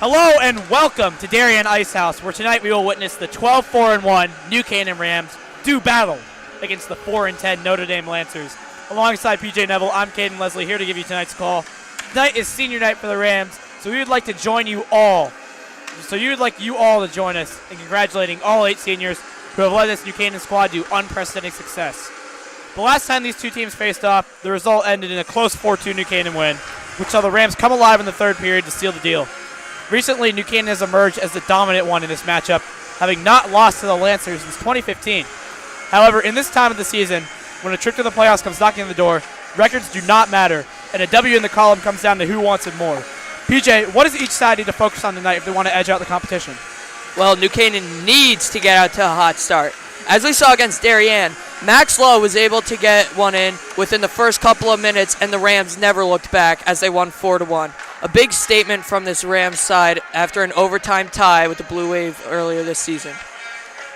Hello and welcome to Darien Ice House, where tonight we will witness the 12-4-1 New Canaan Rams do battle against the 4-10 Notre Dame Lancers. Alongside PJ Neville, I'm Caden Leslie here to give you tonight's call. Tonight is senior night for the Rams, so we would like to join you all. So you would like you all to join us in congratulating all 8 seniors who have led this New Canaan squad to unprecedented success. The last time these two teams faced off, the result ended in a close 4-2 New Canaan win, which saw the Rams come alive in the third period to seal the deal. Recently, New Canaan has emerged as the dominant one in this matchup, having not lost to the Lancers since 2015. However, in this time of the season, when a trip to the playoffs comes knocking on the door, records do not matter, and a W in the column comes down to who wants it more. PJ, what does each side need to focus on tonight if they want to edge out the competition? Well, New Canaan needs to get out to a hot start. As we saw against Darien, Max Lowe was able to get one in within the first couple of minutes, and the Rams never looked back as they won 4-1. A big statement from this Rams side after an overtime tie with the Blue Wave earlier this season.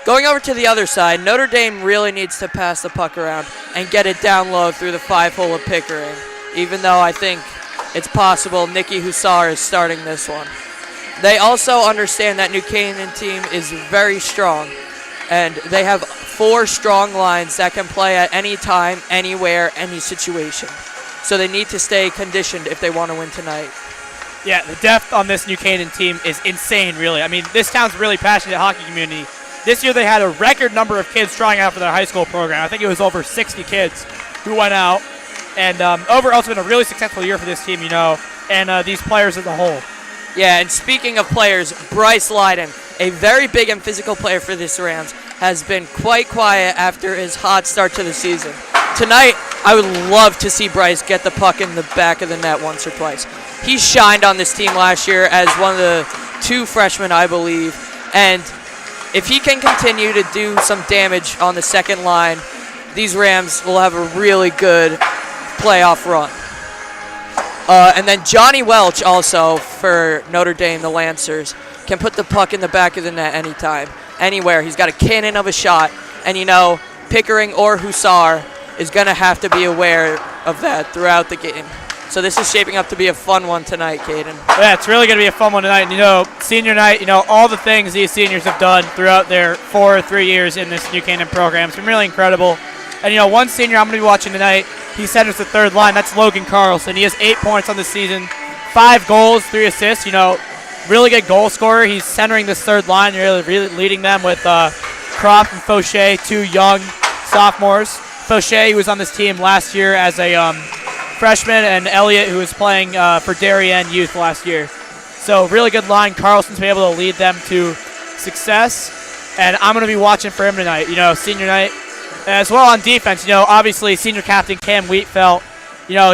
Going over to the other side, Notre Dame really needs to pass the puck around and get it down low through the 5-hole of Pickering, even though I think it's possible Nicky Hussar is starting this one. They also understand that New Canaan team is very strong, and they have 4 strong lines that can play at any time, anywhere, any situation. So they need to stay conditioned if they want to win tonight. Yeah, the depth on this New Canaan team is insane, really. I mean, this town's a really passionate hockey community. This year they had a record number of kids trying out for their high school program. I think it was over 60 kids who went out. And overall, it's been a really successful year for this team, and these players as a whole. Yeah, and speaking of players, Bryce Lyden, a very big and physical player for this Rams, has been quite quiet after his hot start to the season. Tonight, I would love to see Bryce get the puck in the back of the net once or twice. He shined on this team last year as one of the 2 freshmen, I believe. And if he can continue to do some damage on the second line, these Rams will have a really good playoff run. And then Johnny Welch also for Notre Dame, the Lancers, can put the puck in the back of the net anytime, anywhere. He's got a cannon of a shot. And, Pickering or Hussar is going to have to be aware of that throughout the game. So this is shaping up to be a fun one tonight, Caden. Yeah, it's really going to be a fun one tonight. And, senior night, all the things these seniors have done throughout their 3 years in this New Canaan program. It's been really incredible. And, one senior I'm going to be watching tonight, he centers the third line. That's Logan Carlson. He has 8 points on the season, 5 goals, 3 assists. Really good goal scorer. He's centering this third line, really leading them with Croft and Fauché, 2 young sophomores. Fauché, who was on this team last year as a freshman, and Elliott, who was playing for Darien Youth last year. So really good line. Carlson's been able to lead them to success, and I'm going to be watching for him tonight, senior night. As well on defense, obviously senior captain Cam Wheatfeld,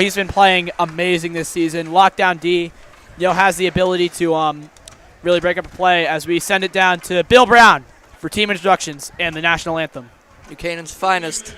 he's been playing amazing this season. Lockdown D, has the ability to really break up a play as we send it down to Bill Brown for team introductions and the national anthem. New Canaan's finest.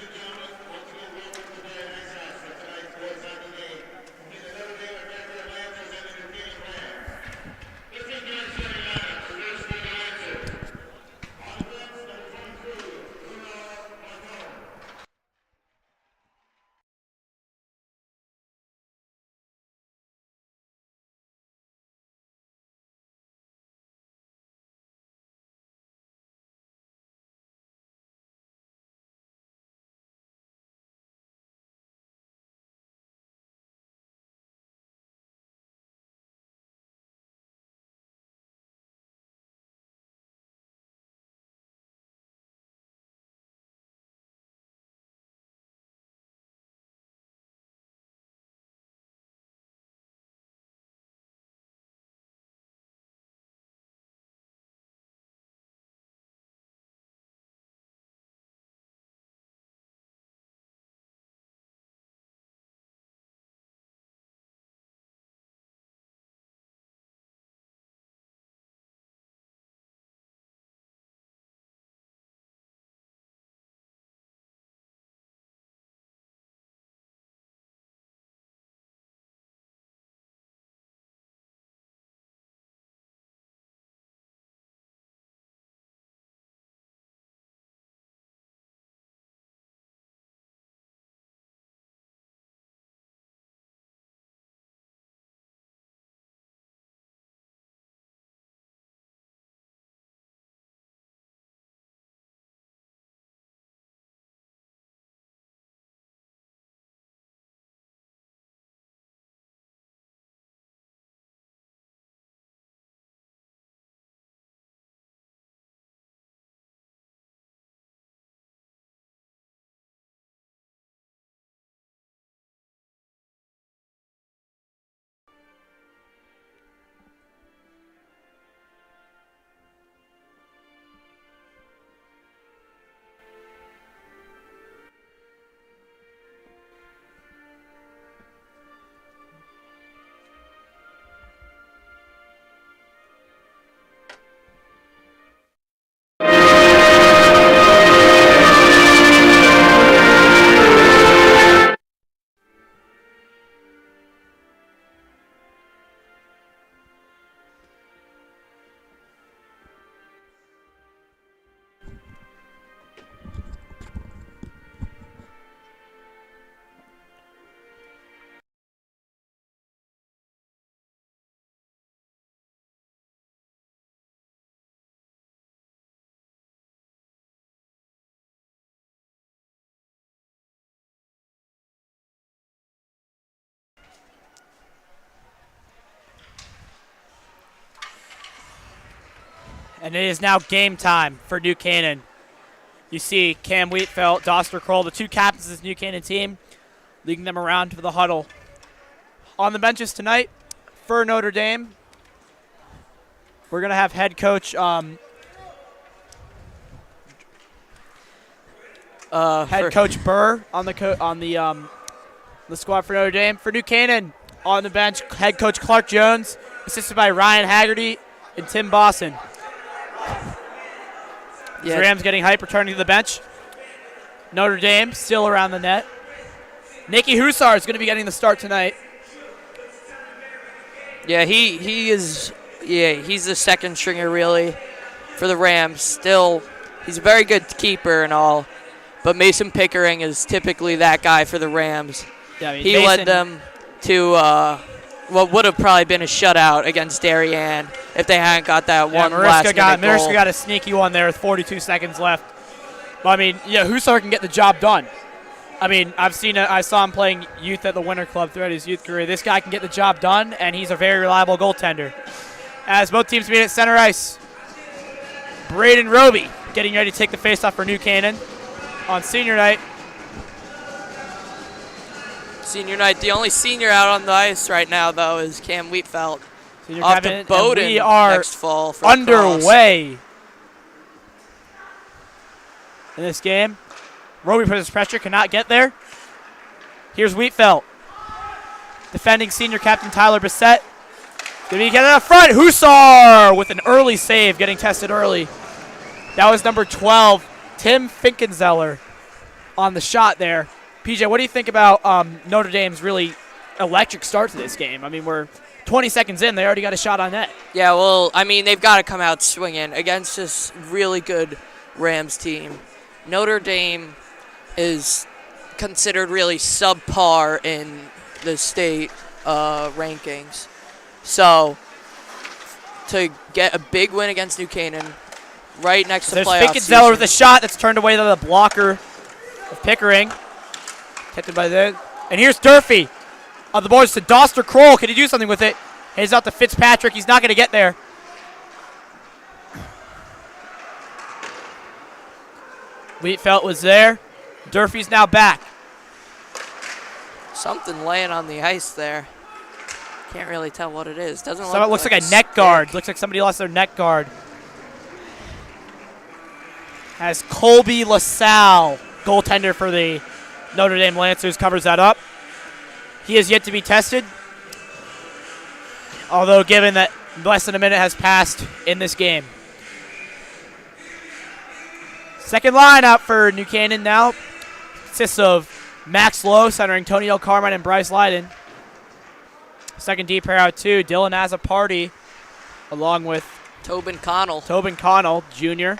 And it is now game time for New Canaan. You see Cam Wheatfeld, Doster Kroll, the two captains of this New Canaan team, leading them around to the huddle. On the benches tonight for Notre Dame, we're going to have head coach Coach Burr on the squad for Notre Dame. For New Canaan, on the bench, head coach Clark Jones, assisted by Ryan Haggerty and Tim Bosson. The Rams getting hype, returning to the bench. Notre Dame still around the net. Nicky Hussar is going to be getting the start tonight. Yeah, he is. Yeah, he's the second stringer really for the Rams. Still, he's a very good keeper and all, but Mason Pickering is typically that guy for the Rams. Yeah, I mean, he led them to what would have probably been a shutout against Darien if they hadn't got that one last-minute goal. Mariska got a sneaky one there with 42 seconds left. But, I mean, yeah, Hussar can get the job done. I mean, I saw him playing youth at the Winter Club throughout his youth career. This guy can get the job done, and he's a very reliable goaltender. As both teams meet at center ice, Braden Roby getting ready to take the faceoff for New Canaan on senior night. Senior night. The only senior out on the ice right now, though, is Cam Wheatfeld. Off to Bowdoin we are next fall for underway in this game. Roby puts pressure, cannot get there. Here's Wheatfeld. Defending senior captain Tyler Bissett. Did he get it up front? Hussar with an early save, getting tested early. That was number 12, Tim Finkenzeller, on the shot there. PJ, what do you think about Notre Dame's really electric start to this game? I mean, we're 20 seconds in. They already got a shot on net. Yeah, well, I mean, they've got to come out swinging against this really good Rams team. Notre Dame is considered really subpar in the state rankings. So, to get a big win against New Canaan, right next to playoff season. Finkenzeller with a shot that's turned away to the blocker of Pickering. Kept it by there. And here's Durfee on the boards to Doster Kroll. Can he do something with it? He's out to Fitzpatrick. He's not going to get there. Wheatfeld was there. Durfee's now back. Something laying on the ice there. Can't really tell what it is. Doesn't so it looks like a neck guard. Looks like somebody lost their neck guard. As Colby LaSalle, goaltender for the Notre Dame Lancers, covers that up. He is yet to be tested. Although given that less than a minute has passed in this game. Second line out for New Canaan now. Consists of Max Lowe centering Tony Del Carmine and Bryce Leiden. Second D pair out too, Dylan Azaparty, along with Tobin Connell Jr.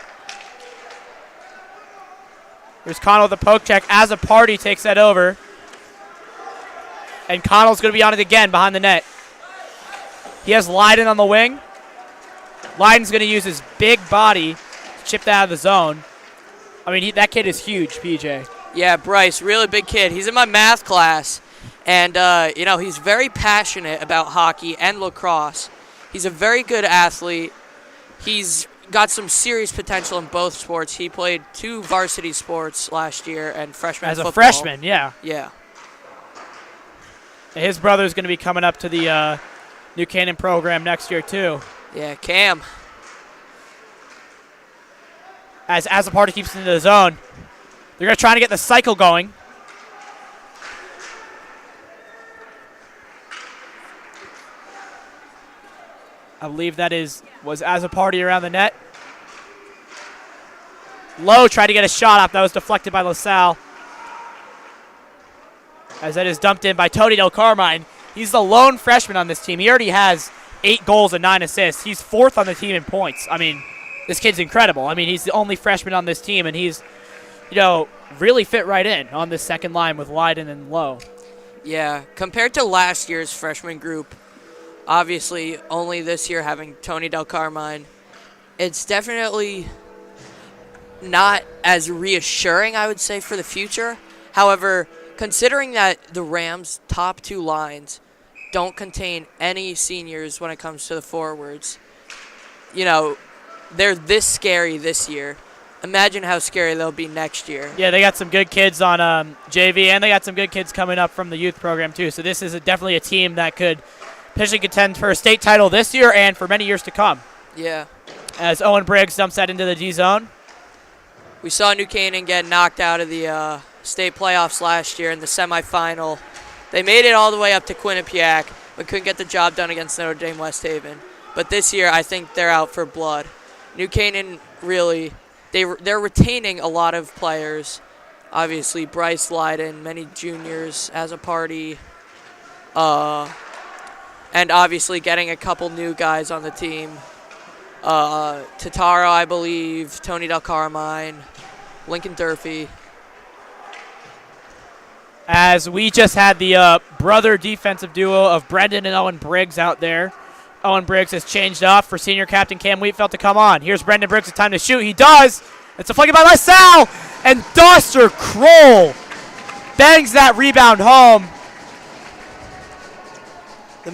There's Connell with the poke check. Azaparty takes that over. And Connell's going to be on it again behind the net. He has Leiden on the wing. Leiden's going to use his big body to chip that out of the zone. I mean, that kid is huge, PJ. Yeah, Bryce, really big kid. He's in my math class. And, he's very passionate about hockey and lacrosse. He's a very good athlete. He's got some serious potential in both sports. He played 2 varsity sports last year and freshman football. As a freshman, yeah. Yeah. His brother's going to be coming up to the New Canaan program next year, too. Yeah, Cam. As Azaparty keeps into the zone. They're going to try to get the cycle going. I believe that was Azaparty around the net. Lowe tried to get a shot up. That was deflected by LaSalle. As that is dumped in by Tony Del Carmine. He's the lone freshman on this team. He already has 8 goals and 9 assists. He's 4th on the team in points. I mean, this kid's incredible. I mean, he's the only freshman on this team, and he's, really fit right in on this second line with Leiden and Lowe. Yeah, compared to last year's freshman group, obviously only this year having Tony Del Carmine, it's definitely not as reassuring, I would say, for the future. However, considering that the Rams' top 2 lines don't contain any seniors when it comes to the forwards, they're this scary this year. Imagine how scary they'll be next year. Yeah, they got some good kids on JV, and they got some good kids coming up from the youth program too. So this is definitely a team that could potentially contend for a state title this year and for many years to come. Yeah. As Owen Briggs dumps that into the D zone. We saw New Canaan get knocked out of the state playoffs last year in the semifinal. They made it all the way up to Quinnipiac, but couldn't get the job done against Notre Dame West Haven. But this year, I think they're out for blood. New Canaan really, they're retaining a lot of players. Obviously, Bryce Lyden, many juniors as a party, and obviously getting a couple new guys on the team. Tataro, I believe, Tony Del Carmine, Lincoln Durfee. As we just had the brother defensive duo of Brendan and Owen Briggs out there. Owen Briggs has changed off for senior captain Cam Wheatfeld to come on. Here's Brendan Briggs with time to shoot. He does. It's deflected by LaSalle. And Doster Kroll bangs that rebound home. The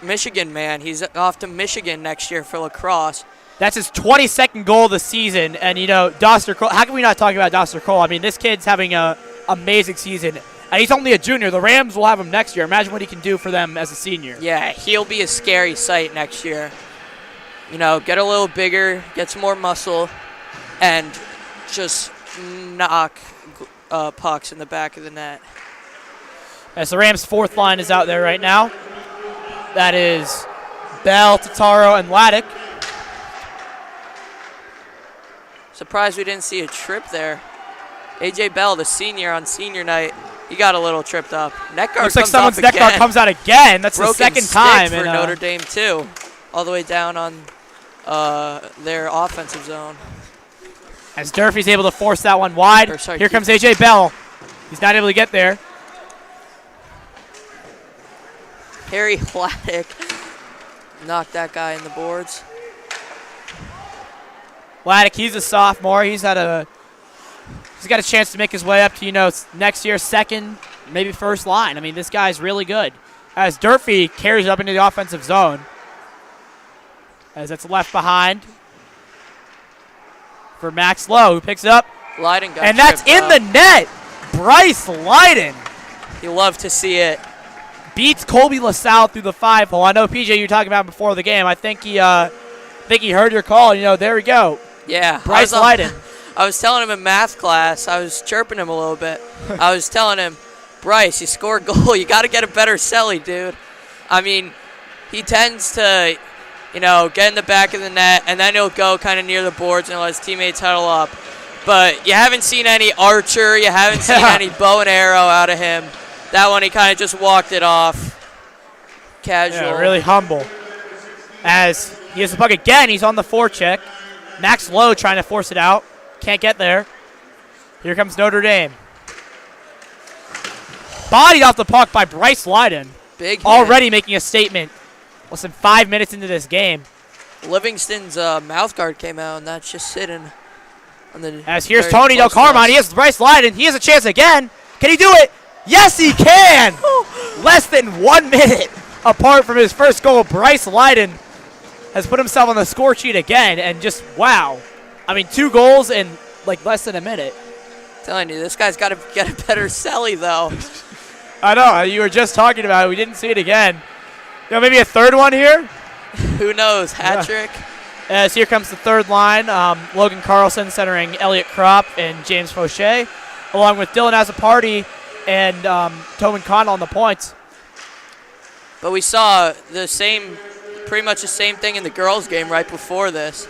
Michigan man, he's off to Michigan next year for lacrosse. That's his 22nd goal of the season. And, you know, Doster Kroll, how can we not talk about Doster Kroll? I mean, this kid's having an amazing season. And he's only a junior. The Rams will have him next year. Imagine what he can do for them as a senior. Yeah, he'll be a scary sight next year. You know, get a little bigger, get some more muscle, and just knock pucks in the back of the net. As the Rams' fourth line is out there right now. That is Bell, Tataro, and Laddick. Surprised we didn't see a trip there. A.J. Bell, the senior on senior night, he got a little tripped up. Neck guard looks like comes someone's off neck guard again. comes out again. That's the Broken second stick time. for Notre Dame, too. All the way down on their offensive zone. As Durfee's able to force that one wide. Here comes A.J. Bell. He's not able to get there. Harry Laddick knocked that guy in the boards. Laddick, he's a sophomore. He's got a chance to make his way up to, you know, next year's second, maybe first line. I mean, this guy's really good. As Durfee carries it up into the offensive zone. As it's left behind for Max Lowe, who picks it up. Lyden got and that's in the net. Bryce Lyden. You love to see it. Beats Colby LaSalle through the 5-hole. I know, PJ, you were talking about before the game. I think he heard your call. You know, there we go. Yeah. Bryce Lyden. I was telling him in math class, I was chirping him a little bit. I was telling him, Bryce, you score a goal. You got to get a better celly, dude. I mean, he tends to, you know, get in the back of the net, and then he'll go kind of near the boards and let his teammates huddle up. But you haven't seen any archer. You haven't seen any bow and arrow out of him. That one, he kind of just walked it off. Casual. Yeah, really humble. As he has the puck again, he's on the forecheck. Max Lowe trying to force it out. Can't get there. Here comes Notre Dame. Bodied off the puck by Bryce Lyden. Big hit. Already making a statement. Less than 5 minutes into this game. Livingston's mouth guard came out, and that's just sitting on the. As here's Tony Del Carmine. He has Bryce Lyden. He has a chance again. Can he do it? Yes, he can. Less than 1 minute apart from his first goal. Bryce Lyden has put himself on the score sheet again, and just wow. I mean, 2 goals in like less than a minute. I'm telling you, this guy's got to get a better celly, though. I know. You were just talking about it. We didn't see it again. You know, maybe a third one here? Who knows? Hat trick? As here comes the third line. Logan Carlson centering Elliot Kropp and James Fauché, along with Dylan Azapardi and Tobin Connell on the points. But we saw pretty much the same thing in the girls' game right before this.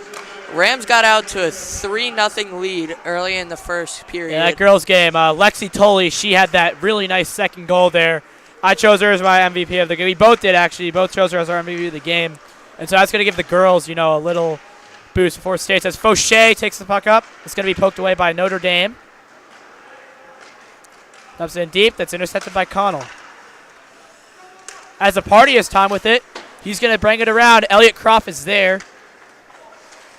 Rams got out to a 3-0 lead early in the first period. Yeah, that girls' game. Lexi Tully, she had that really nice second goal there. I chose her as my MVP of the game. We both did, actually. Both chose her as our MVP of the game. And so that's going to give the girls, you know, a little boost before States. As Fauché takes the puck up, it's going to be poked away by Notre Dame. Dumps it in deep. That's intercepted by Connell. As the party has time with it, he's going to bring it around. Elliot Kropp is there.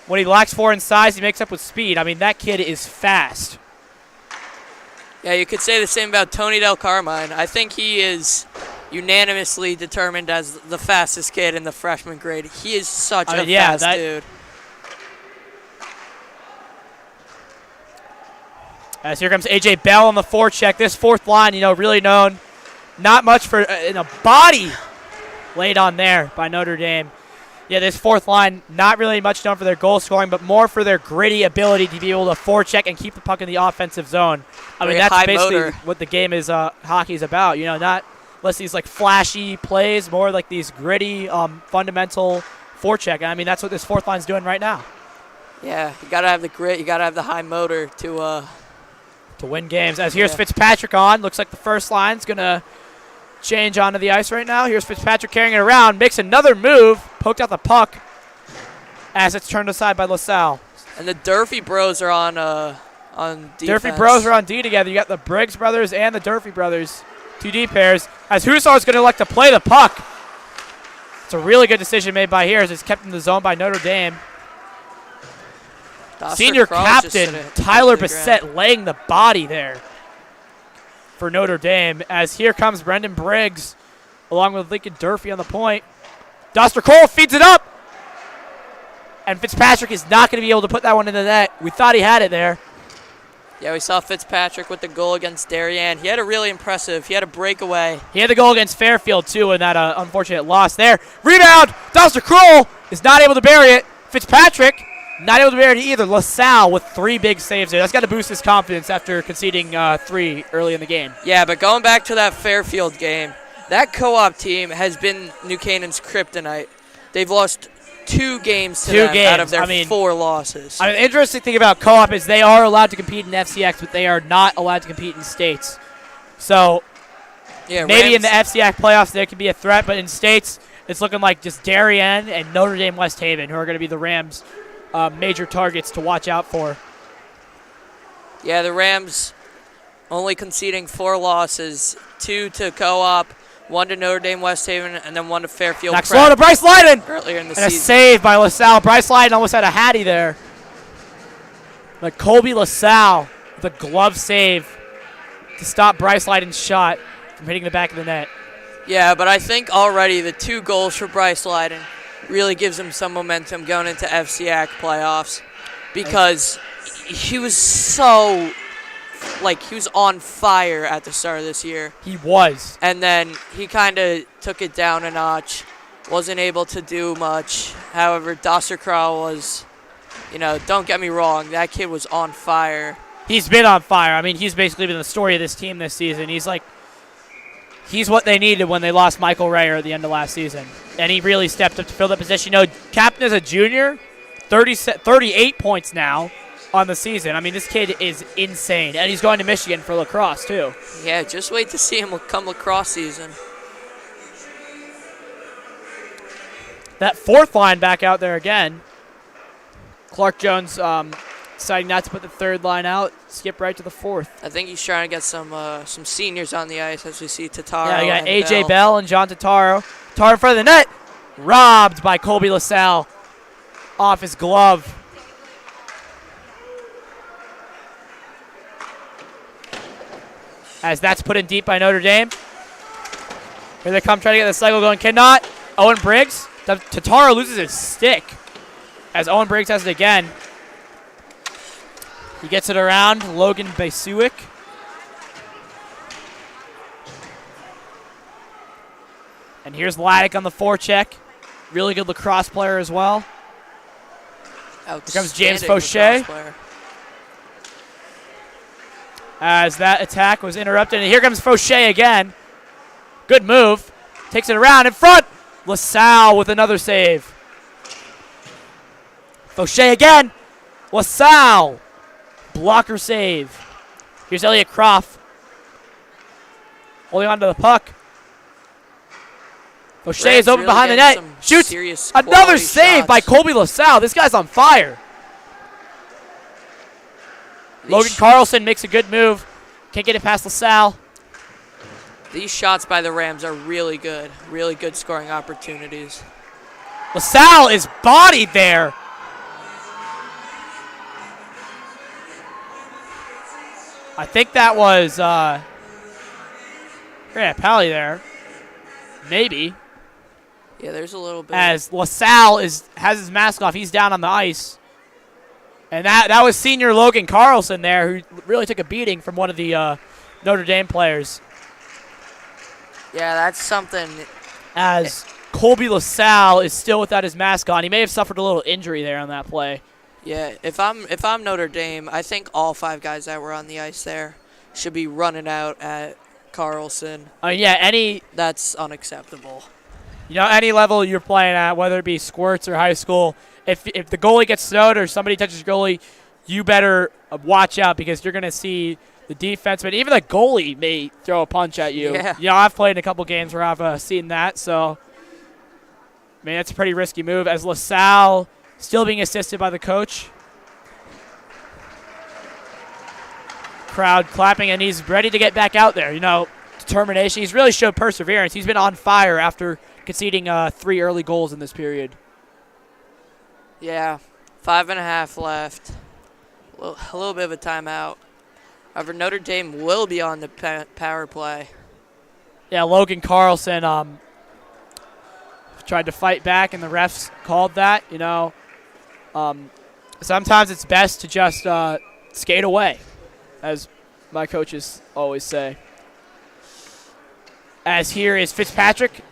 What he lacks for in size, he makes up with speed. I mean, that kid is fast. Yeah, you could say the same about Tony Del Carmine. I think he is unanimously determined as the fastest kid in the freshman grade. He is such a fast dude. As here comes A.J. Bell on the forecheck. This fourth line, really known. Not much for in a body laid on there by Notre Dame. Yeah, this fourth line, not really much known for their goal scoring, but more for their gritty ability to be able to forecheck and keep the puck in the offensive zone. I mean, that's basically what the game is, hockey is about. Not less these like flashy plays, more like these gritty, fundamental forecheck. I mean, that's what this fourth line's doing right now. Yeah, you gotta have the grit. You gotta have the high motor to win games. As here's Fitzpatrick on. Looks like the first line's going to change onto the ice right now. Here's Fitzpatrick carrying it around. Makes another move. Poked out the puck as it's turned aside by LaSalle. And the Durfee Bros are on defense. Durfee Bros are on D together. You got the Briggs brothers and the Durfee brothers. 2D pairs. As Hussar's going to elect to play the puck. It's a really good decision made by here as it's kept in the zone by Notre Dame. Senior captain Tyler Bissett laying the body there for Notre Dame as here comes Brendan Briggs along with Lincoln Durfee on the point. Doster Cole feeds it up. And Fitzpatrick is not going to be able to put that one in the net. We thought he had it there. Yeah, we saw Fitzpatrick with the goal against Darien. He had a really impressive. He had a breakaway. He had the goal against Fairfield, too, in that unfortunate loss there. Rebound. Doster Cole is not able to bury it. Fitzpatrick not able to bury it either. LaSalle with 3 big saves there. That's got to boost his confidence after conceding 3 early in the game. Yeah, but going back to that Fairfield game, that co-op team has been New Canaan's kryptonite. They've lost 2 games to them out of their 4 losses. The interesting thing about co-op is they are allowed to compete in FCX, but they are not allowed to compete in states. So yeah, maybe in the FCX playoffs there could be a threat, but in states it's looking like just Darien and Notre Dame West Haven who are going to be the Rams' major targets to watch out for. Yeah, the Rams only conceding 4 losses, 2 to co-op, 1 to Notre Dame West Haven, and then 1 to Fairfield. Next one to Bryce Leiden. Earlier in the season. A save by LaSalle. Bryce Leiden almost had a hattie there. But Colby LaSalle with a glove save to stop Bryce Leiden's shot from hitting the back of the net. Yeah, but I think already the 2 goals for Bryce Leiden really gives him some momentum going into FCAC playoffs because he was so, he was on fire at the start of this year. He was. And then he kind of took it down a notch, wasn't able to do much. However, Doster Crow was, don't get me wrong, that kid was on fire. He's been on fire. I mean, he's basically been the story of this team this season. He's what they needed when they lost Michael Rayer at the end of last season. And he really stepped up to fill that position. Captain as a junior, 38 points now on the season. I mean, this kid is insane. And he's going to Michigan for lacrosse, too. Yeah, just wait to see him come lacrosse season. That fourth line back out there again. Clark Jones deciding not to put the third line out, skip right to the fourth. I think he's trying to get some seniors on the ice as we see Tataro. Yeah, you got A.J. Bell and John Tataro. Tataro in front of the net. Robbed by Colby LaSalle off his glove. As that's put in deep by Notre Dame. Here they come trying to get the cycle going. Cannot. Owen Briggs. Tataro loses his stick as Owen Briggs has it again. He gets it around Logan Basuic. And here's Laddick on the forecheck. Really good lacrosse player as well. Here comes James Fauché. As that attack was interrupted. And here comes Fauché again. Good move. Takes it around in front. LaSalle with another save. Fauché again. LaSalle. Blocker save. Here's Elliot Croft. Holding on to the puck. Fauché is open behind the net. Shoots. Another save by Colby LaSalle. This guy's on fire. Logan Carlson makes a good move. Can't get it past LaSalle. These shots by the Rams are really good. Really good scoring opportunities. LaSalle is bodied there. I think that was Pally there. Maybe. Yeah, there's a little bit. As LaSalle has his mask off. He's down on the ice. And that was senior Logan Carlson there, who really took a beating from one of the Notre Dame players. Yeah, that's something. As Colby LaSalle is still without his mask on. He may have suffered a little injury there on that play. Yeah, if I'm Notre Dame, I think all 5 guys that were on the ice there should be running out at Carlson. Yeah, that's unacceptable. Any level you're playing at, whether it be squirts or high school, if the goalie gets snowed or somebody touches your goalie, you better watch out because you're going to see the defenseman, even the goalie may throw a punch at you. Yeah. I've played in a couple games where I've seen that, so that's a pretty risky move. As LaSalle still being assisted by the coach. Crowd clapping, and he's ready to get back out there. Determination. He's really showed perseverance. He's been on fire after conceding 3 early goals in this period. Yeah, 5.5 left. A little bit of a timeout. However, Notre Dame will be on the power play. Yeah, Logan Carlson tried to fight back, and the refs called that. Sometimes it's best to just skate away, as my coaches always say. As here is Fitzpatrick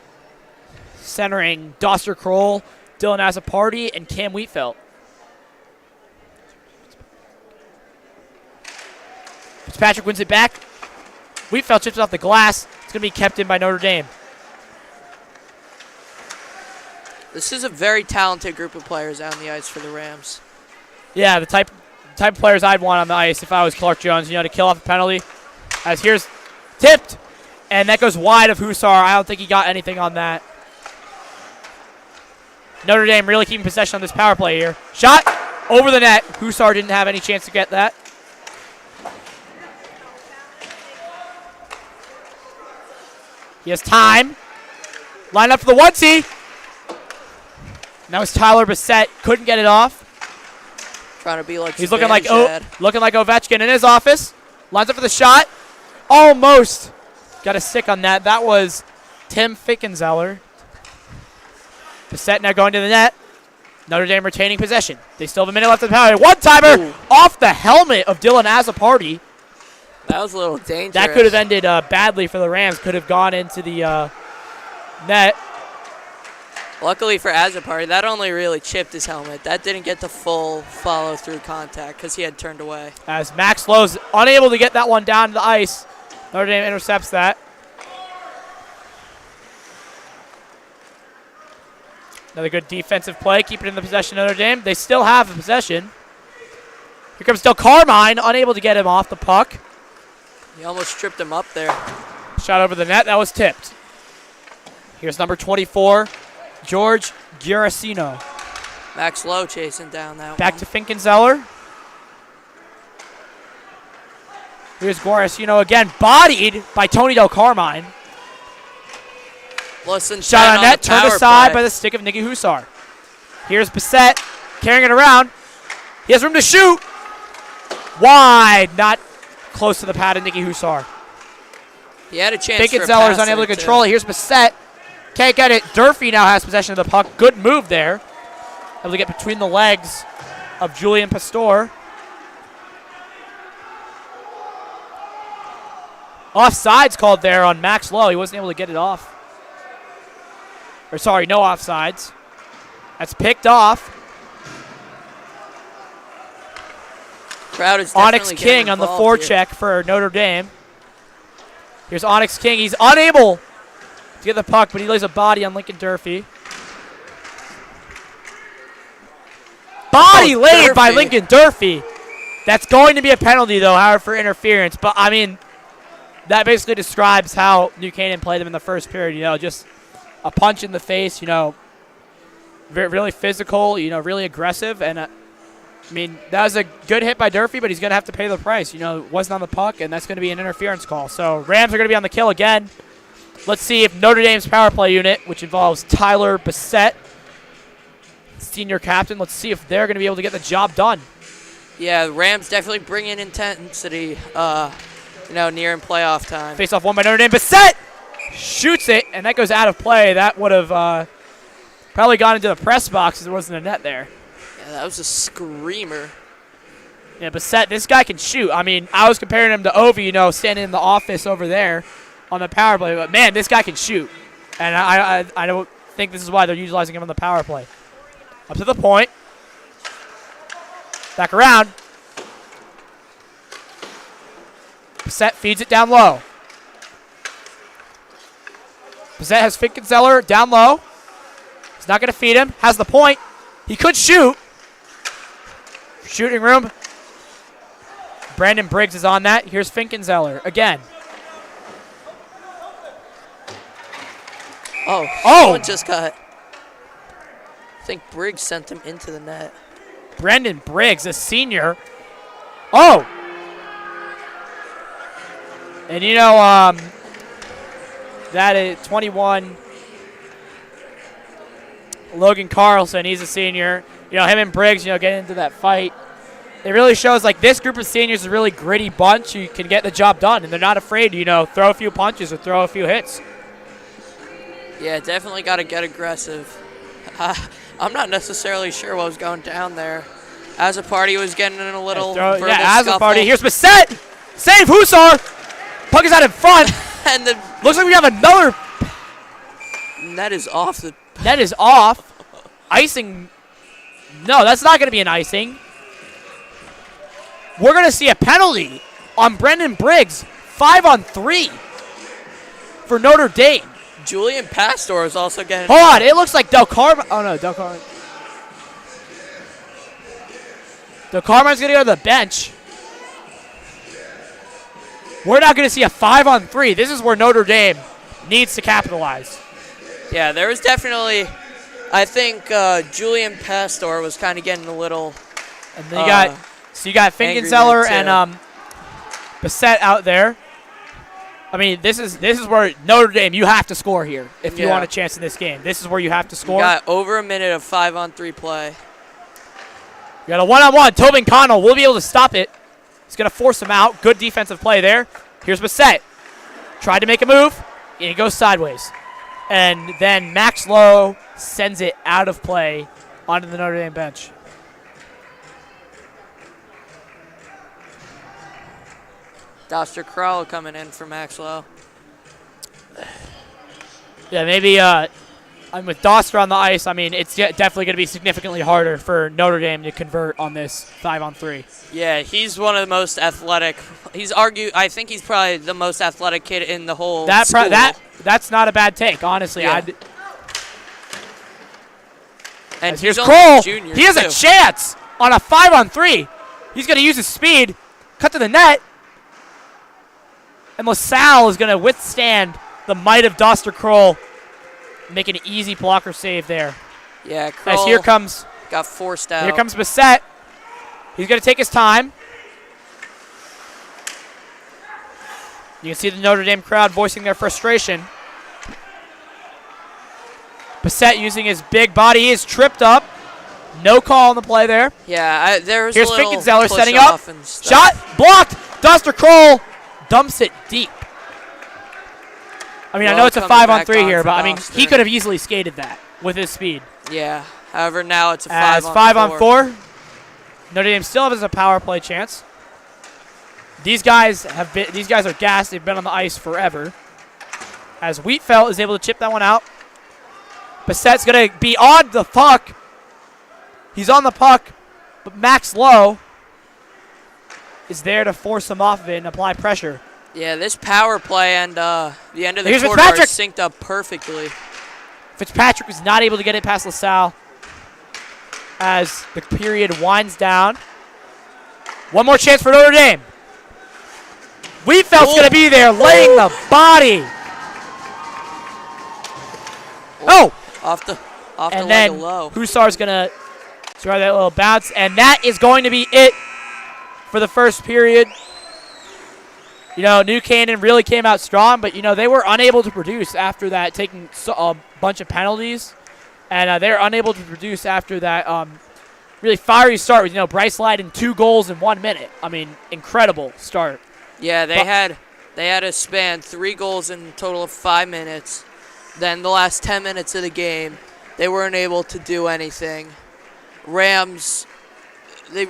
centering Doster Kroll, Dylan Azzapardi, and Cam Wheatfeld. Fitzpatrick wins it back. Wheatfeld chips off the glass. It's going to be kept in by Notre Dame. This is a very talented group of players out on the ice for the Rams. Yeah, the type of players I'd want on the ice if I was Clark Jones, to kill off the penalty. As here's tipped, and that goes wide of Hussar. I don't think he got anything on that. Notre Dame really keeping possession on this power play here. Shot over the net. Hussar didn't have any chance to get that. He has time. Line up for the 1-2. Now it's Tyler Bissett. Couldn't get it off. Trying to be like he's looking like Ovechkin in his office. Lines up for the shot. Almost got a stick on that. That was Tim Fickenzeller. Bissett now going to the net. Notre Dame retaining possession. They still have a minute left in the power. One-timer off the helmet of Dylan Azzapardi. That was a little dangerous. That could have ended badly for the Rams. Could have gone into the net. Luckily for Azzapardi, that only really chipped his helmet. That didn't get the full follow-through contact because he had turned away. As Max Lowe's unable to get that one down to the ice. Notre Dame intercepts that. Another good defensive play, keep it in the possession of Notre Dame. They still have the possession. Here comes Del Carmine, unable to get him off the puck. He almost tripped him up there. Shot over the net, that was tipped. Here's number 24, George Giaracino. Max Lowe chasing down that Back one. to Finkenzeller. Here's Giaracino again, bodied by Tony Del Carmine. Listen, shot on net, turned aside by the stick of Nicky Hussar. Here's Bissett carrying it around. He has room to shoot. Wide, not close to the pad of Nicky Hussar. He had a chance. Finkenzeller is unable to control it. Here's Bissett. Can't get it. Durfee now has possession of the puck. Good move there. Able to get between the legs of Julian Pastor. Offsides called there on Max Lowe. He wasn't able to get it off. Or sorry, no offsides. That's picked off. Crowd is Onyx King on the forecheck for Notre Dame. Here's Onyx King. He's unable to get the puck, but he lays a body on Lincoln Durfee. Body laid Durfee. by Lincoln Durfee. That's going to be a penalty, though, however, for interference. But, I mean, that basically describes how New Canaan played them in the first period. You know, just a punch in the face, you know, really physical, you know, really aggressive. And, I mean, that was a good hit by Durfee, but he's going to have to pay the price. You know, it wasn't on the puck, and that's going to be an interference call. So Rams are going to be on the kill again. Let's see if Notre Dame's power play unit, which involves Tyler Bissett, senior captain, let's see if they're going to be able to get the job done. Yeah, the Rams definitely bring in intensity, you know, near in playoff time. Face off one by Notre Dame. Bissett shoots it, and that goes out of play. That would have probably gone into the press box if there wasn't a net there. Yeah, that was a screamer. Yeah, Bassett, this guy can shoot. I mean, I was comparing him to Ovi, standing in the office over there on the power play. But, man, this guy can shoot. And I don't think this is why they're utilizing him on the power play. Up to the point. Back around. Bassett feeds it down low. Bassett has Finkenzeller down low. He's not going to feed him. Has the point. He could shoot. Shooting room. Brandon Briggs is on that. Here's Finkenzeller again. Oh, someone just got. I think Briggs sent him into the net. Brandon Briggs, a senior. Oh. And that is 21. Logan Carlson, he's a senior. Him and Briggs, getting into that fight. It really shows like this group of seniors is a really gritty bunch who can get the job done, and they're not afraid to, throw a few punches or throw a few hits. Yeah, definitely got to get aggressive. I'm not necessarily sure what was going down there. As a party was getting in a little verbal as scuffle. a party. Here's Bassett. Save Hussar. Puck is out in front. And the looks like we have another. Net is off. The net is off. Icing. No, that's not going to be an icing. We're going to see a penalty on Brendan Briggs. 5-on-3 for Notre Dame. Julian Pastor is also getting. Hold on. It looks like Del Carmen. Oh, no. Del Carmen. Del Carmen's going to go to the bench. We're not going to see a 5-on-3. This is where Notre Dame needs to capitalize. Yeah, there was definitely, I think Julian Pastor was kind of getting a little. And then you got Finkenzeller and Bassett out there. I mean, this is where Notre Dame, you have to score here if you want a chance in this game. This is where you have to score. You got over a minute of 5-on-3 play. You got a one-on-one. Tobin Connell will be able to stop it. He's going to force him out. Good defensive play there. Here's Bassett. Tried to make a move, and he goes sideways. And then Max Lowe sends it out of play onto the Notre Dame bench. Doster Crowell coming in for Max Lowe. Yeah, maybe with Doster on the ice, I mean, it's definitely going to be significantly harder for Notre Dame to convert on this 5-on-3. Yeah, he's one of the most athletic. I think he's probably the most athletic kid in the whole school. That's not a bad take, honestly. Yeah. And here's Kroll. He has too. A chance on a 5-on-3. He's going to use his speed, cut to the net, and LaSalle is going to withstand the might of Doster Kroll. Make an easy blocker save there. Yeah, Kroll as here comes got forced out. Here comes Bassett. He's going to take his time. You can see the Notre Dame crowd voicing their frustration. Bassett using his big body. He is tripped up. No call on the play there. Yeah, there's Here's a little Finkenzeller push setting off up. And stuff. Shot blocked. Doster Kroll dumps it deep. I mean, I know it's a 5-on-3 here, but I mean, he could have easily skated that with his speed. Yeah. However, now it's a 5-on-4. As 5-on-4, Notre Dame still has a power play chance. These guys are gassed. They've been on the ice forever. As Wheatfeld is able to chip that one out. Bassett's going to be on the puck. He's on the puck, but Max Lowe is there to force him off of it and apply pressure. Yeah, this power play and the end of the Here's quarter are Fitzpatrick. synced up perfectly. Fitzpatrick was not able to get it past LaSalle as the period winds down. One more chance for Notre Dame. Wheatfeld's going to be there, laying the body. Oh! Off the and leg then of Lowe. Hussar's going to try that little bounce, and that is going to be it for the first period. New Canaan really came out strong, but, they were unable to produce after that, taking a bunch of penalties. And they were unable to produce after that really fiery start with, Bryce Leiden 2 goals in 1 minute. I mean, incredible start. Yeah, they had to span 3 goals in a total of 5 minutes. Then the last 10 minutes of the game, they weren't able to do anything. Rams, they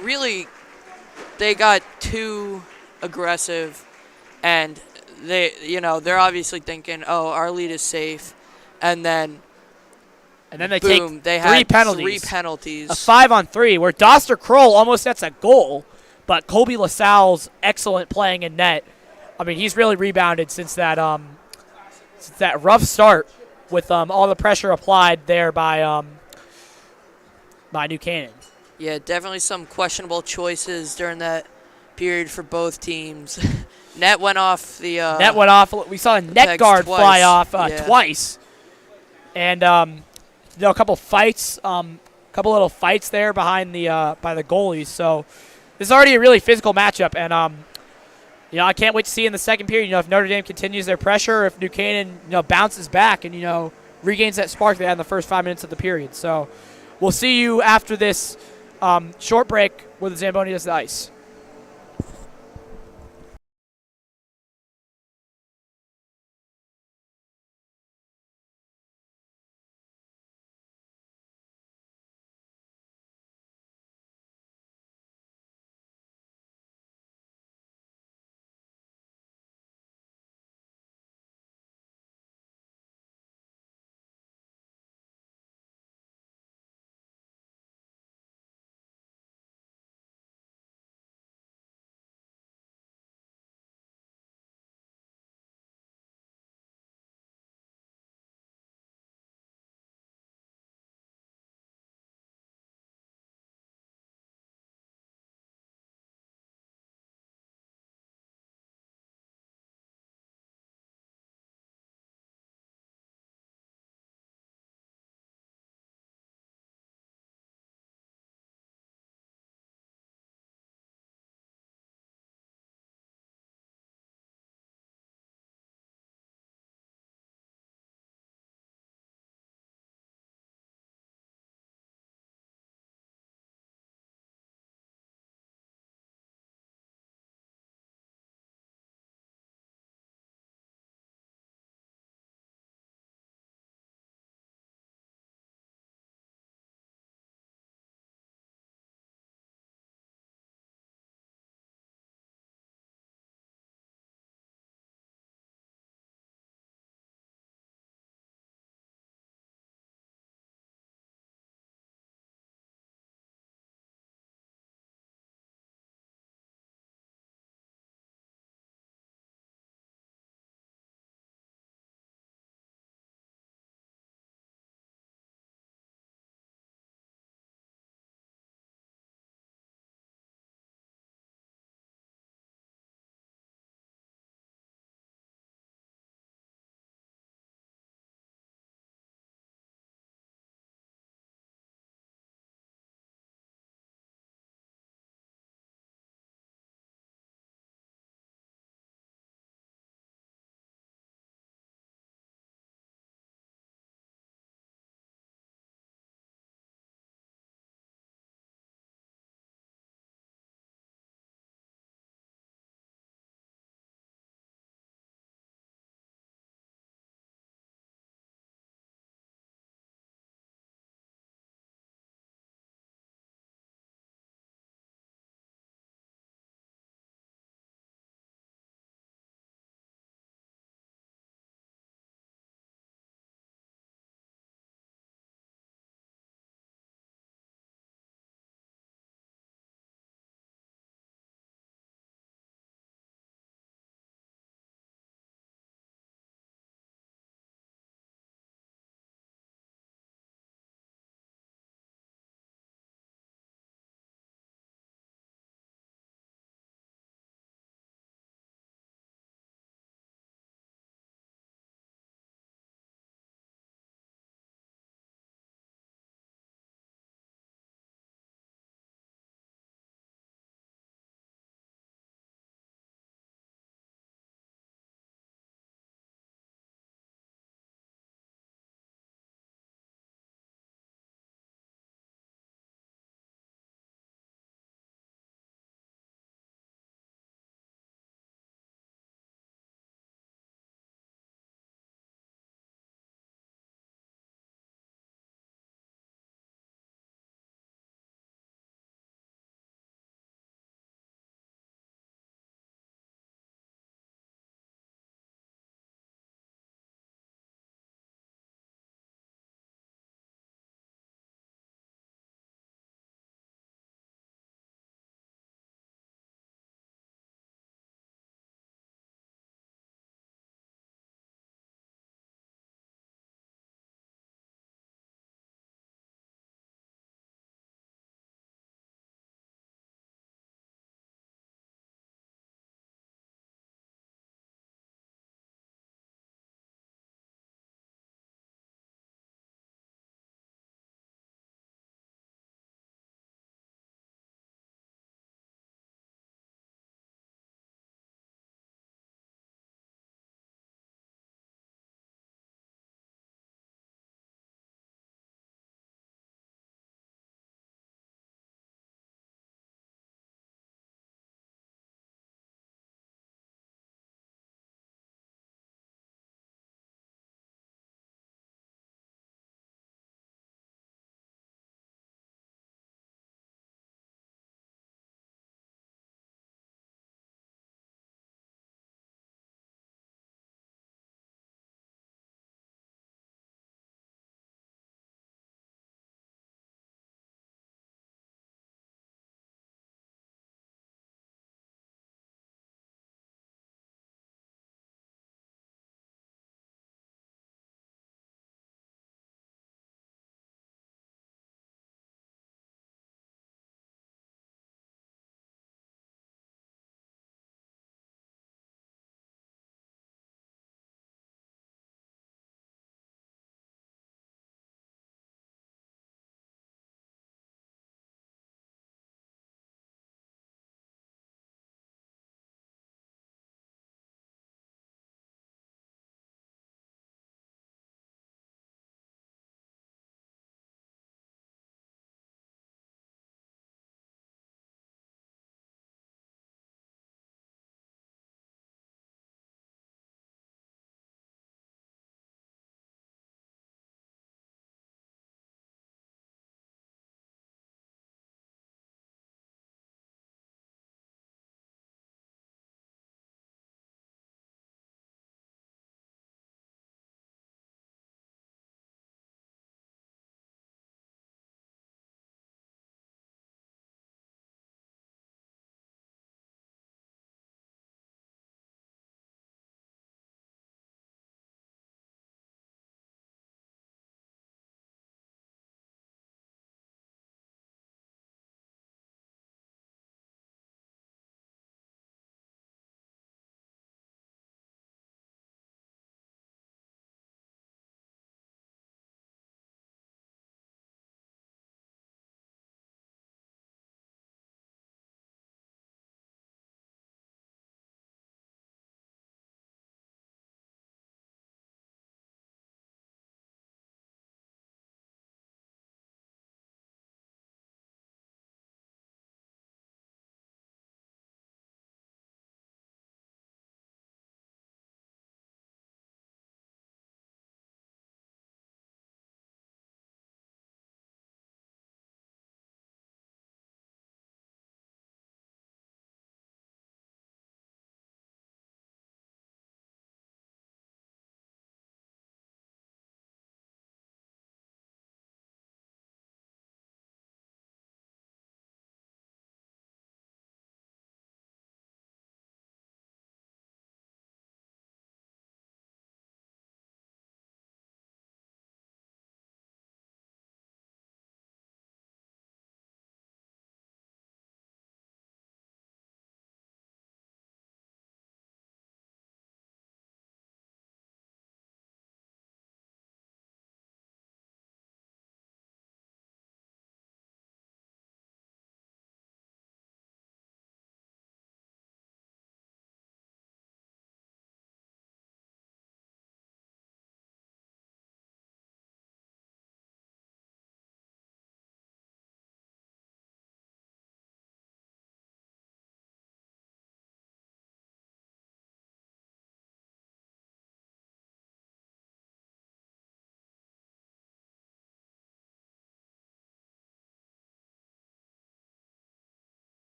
they got too aggressive, and they're obviously thinking, oh, our lead is safe, and then they boom, take they three had penalties. 3 penalties. A 5-on-3 where Doster Kroll almost gets a goal, but Colby LaSalle's excellent playing in net. I mean, he's really rebounded since that rough start with all the pressure applied there by New Canaan. Yeah, definitely some questionable choices during that period for both teams. Net went off the. Net went off. We saw a net guard twice. fly off Yeah. twice, and a couple fights, couple little fights there behind the by the goalies. So this is already a really physical matchup, and I can't wait to see in the second period. If Notre Dame continues their pressure, if New Canaan bounces back and regains that spark they had in the first 5 minutes of the period. So we'll see you after this short break where the Zamboni does the ice.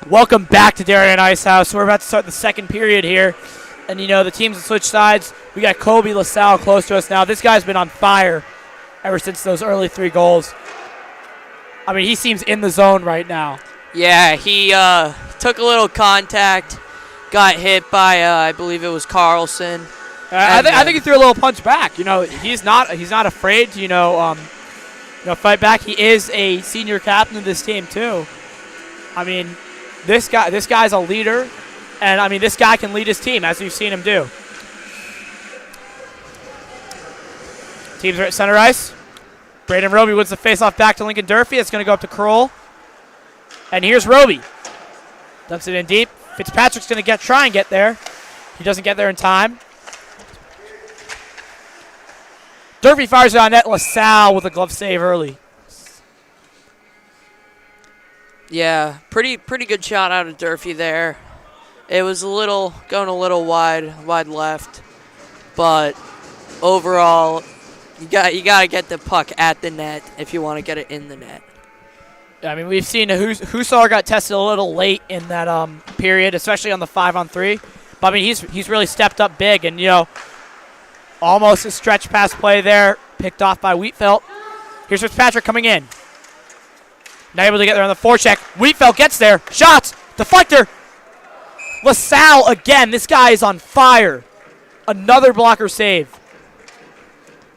Welcome back to Darien Ice House. We're about to start the second period here. And, the teams have switched sides. We got Colby LaSalle close to us now. This guy's been on fire ever since those early 3 goals. I mean, he seems in the zone right now. Yeah, he took a little contact, got hit by, I believe it was Carlson. I think he threw a little punch back. He's not afraid to, fight back. He is a senior captain of this team, too. I mean, this guy's a leader, and this guy can lead his team, as we've seen him do. Teams are at center ice. Braden Roby wins the faceoff back to Lincoln Durfee. It's going to go up to Kroll. And here's Roby. Dumps it in deep. Fitzpatrick's going to try and get there. He doesn't get there in time. Durfee fires it on net. LaSalle with a glove save early. Yeah, pretty good shot out of Durfee there. It was going a little wide left, but overall, you got to get the puck at the net if you want to get it in the net. I we've seen Hussar got tested a little late in that period, especially on the 5-on-3. But he's really stepped up big, and almost a stretch pass play there, picked off by Wheatfeld. Here's Fitzpatrick coming in. Not able to get there on the forecheck. Wheatfeld gets there. Shots. Deflector. LaSalle again. This guy is on fire. Another blocker save.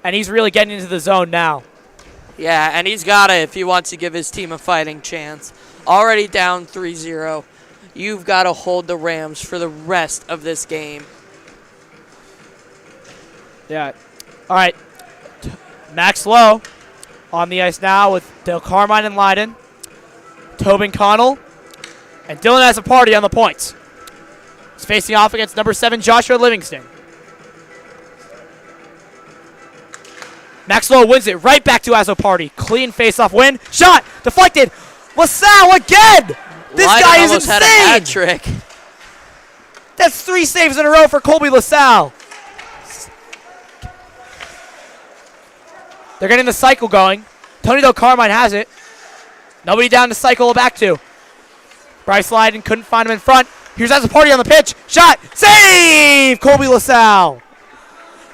And he's really getting into the zone now. Yeah, and he's got it if he wants to give his team a fighting chance. Already down 3-0. You've got to hold the Rams for the rest of this game. Yeah. All right. Max Lowe on the ice now with Del Carmine and Leiden. Tobin Connell. And Dylan has a party on the points. He's facing off against number 7, Joshua Livingston. Max Lowe wins it right back to Azoparty. Clean face-off win. Shot. Deflected. LaSalle again. This guy is insane. Had a hat trick. That's 3 saves in a row for Colby LaSalle. They're getting the cycle going. Tony Del Carmine has it. Nobody down to cycle back to. Bryce Leiden couldn't find him in front. Here's Azoparty on the pitch. Shot. Save! Colby LaSalle.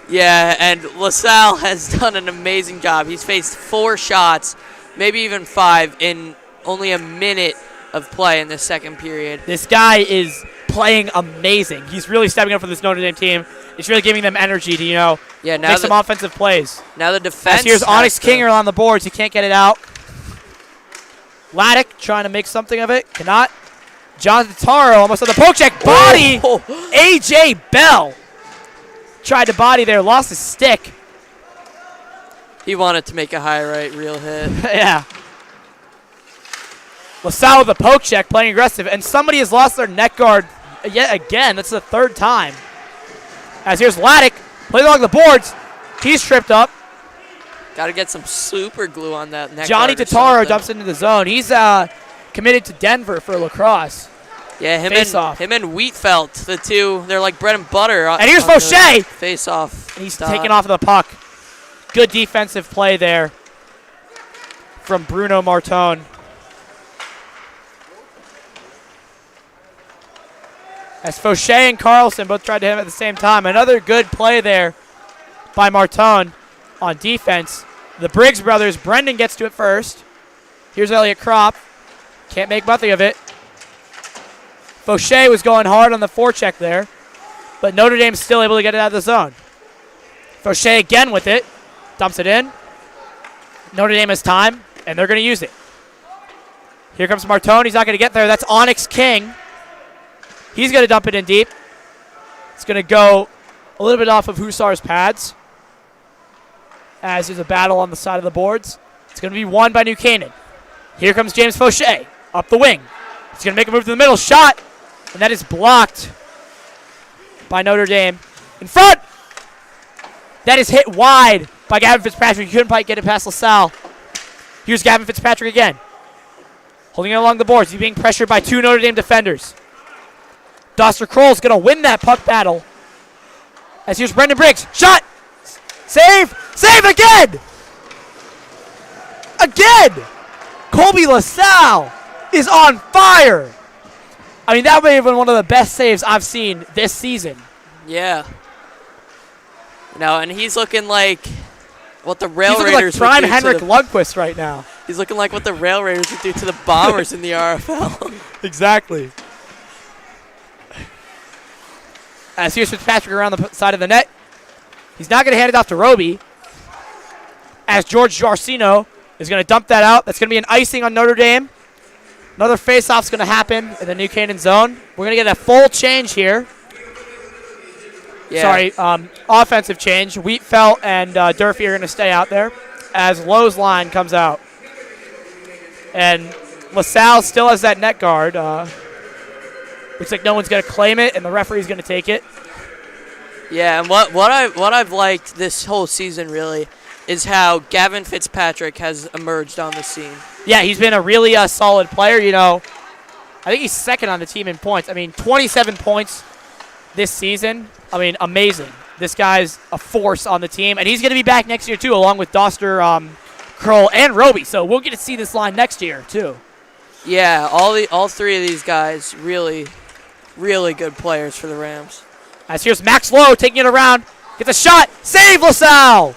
Yeah, and LaSalle has done an amazing job. He's faced 4 shots, maybe even 5, in only a minute of play in the second period. This guy is playing amazing. He's really stepping up for this Notre Dame team. It's really giving them energy to, make some offensive plays. Now the defense. As here's Onyx Kinger on the boards. He can't get it out. Laddick trying to make something of it. Cannot. Jonathan Taro almost on the poke check. Body. Oh. A.J. Bell tried to body there. Lost his stick. He wanted to make a high right reel hit. Yeah. LaSalle with a poke check, playing aggressive. And somebody has lost their net guard yet again. That's the 3rd time. As here's Laddick. Plays along the boards. He's tripped up. Got to get some super glue on that neck. Johnny Totaro dumps into the zone. He's committed to Denver for lacrosse. Yeah, him and Wheatfeld, the two, they're like bread and butter. And here's Fauché. Face off. He's taking off of the puck. Good defensive play there from Bruno Martone. As Fauché and Carlson both tried to hit him at the same time. Another good play there by Martone on defense. The Briggs brothers, Brendan gets to it first. Here's Elliot Kropp. Can't make nothing of it. Fauché was going hard on the forecheck there, but Notre Dame's still able to get it out of the zone. Fauché again with it. Dumps it in. Notre Dame has time, and they're going to use it. Here comes Martone. He's not going to get there. That's Onyx King. He's going to dump it in deep. It's going to go a little bit off of Hussar's pads, as there's a battle on the side of the boards. It's going to be won by New Canaan. Here comes James Fauché up the wing. He's going to make a move to the middle. Shot. And that is blocked by Notre Dame. In front. That is hit wide by Gavin Fitzpatrick. He couldn't quite get it past LaSalle. Here's Gavin Fitzpatrick again. Holding it along the boards. He's being pressured by 2 Notre Dame defenders. Doster Kroll's going to win that puck battle. As here's Brendan Briggs. Shot. Save. Save again. Again. Colby LaSalle is on fire. I mean, that may have been one of the best saves I've seen this season. Yeah. And he's looking like what the Rail He's looking Raiders like prime would do Henrik to Lundqvist right now. He's looking like what the Rail Raiders would do to the Bombers in the RFL. Exactly. As here's Fitzpatrick around the side of the net. He's not going to hand it off to Roby. As George Jarcino is going to dump that out. That's going to be an icing on Notre Dame. Another face-off's going to happen in the New Canaan zone. We're going to get a full change here. Yeah. Sorry, offensive change. Wheatfeld and Durfee are going to stay out there as Lowe's line comes out. And LaSalle still has that net guard. Looks like no one's going to claim it, and the referee's going to take it. Yeah, and what I've liked this whole season really is how Gavin Fitzpatrick has emerged on the scene. Yeah, he's been a really solid player. I think he's second on the team in points. I mean, 27 points this season. I mean, amazing. This guy's a force on the team, and he's going to be back next year too, along with Doster, Kroll, and Roby. So we'll get to see this line next year too. Yeah, all three of these guys really, really good players for the Rams. As here's Max Lowe taking it around, gets a shot, save LaSalle.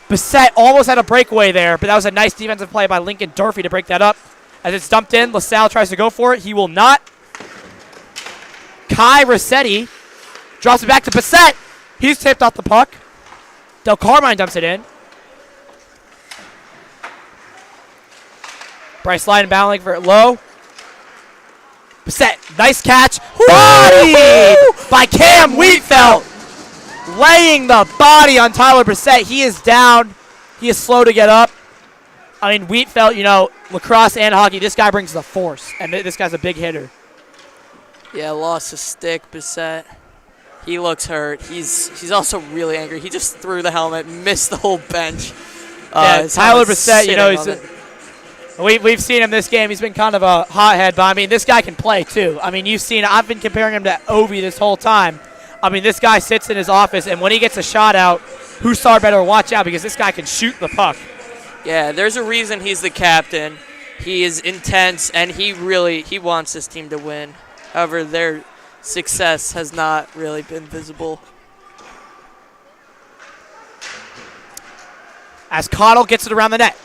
Bissett almost had a breakaway there, but that was a nice defensive play by Lincoln Durfee to break that up. As it's dumped in, LaSalle tries to go for it. He will not. Kai Rossetti drops it back to Bissett. He's tipped off the puck. Del Carmine dumps it in. Bryce Lyon battling for it low. Bissett, nice catch. Body by Cam Wheatfeld. Laying the body on Tyler Bissett. He is down. He is slow to get up. I mean, Wheatfeld, lacrosse and hockey, this guy brings the force, and this guy's a big hitter. Yeah, lost a stick, Bissett. He looks hurt. He's also really angry. He just threw the helmet, missed the whole bench. Yeah, Tyler Bissett, we've seen him this game. He's been kind of a hothead, but I mean, this guy can play too. I mean, I've been comparing him to Ovi this whole time. I mean, this guy sits in his office, and when he gets a shot out, Hussar better watch out because this guy can shoot the puck. Yeah, there's a reason he's the captain. He is intense, and he wants this team to win. However, their success has not really been visible. As Cottle gets it around the net.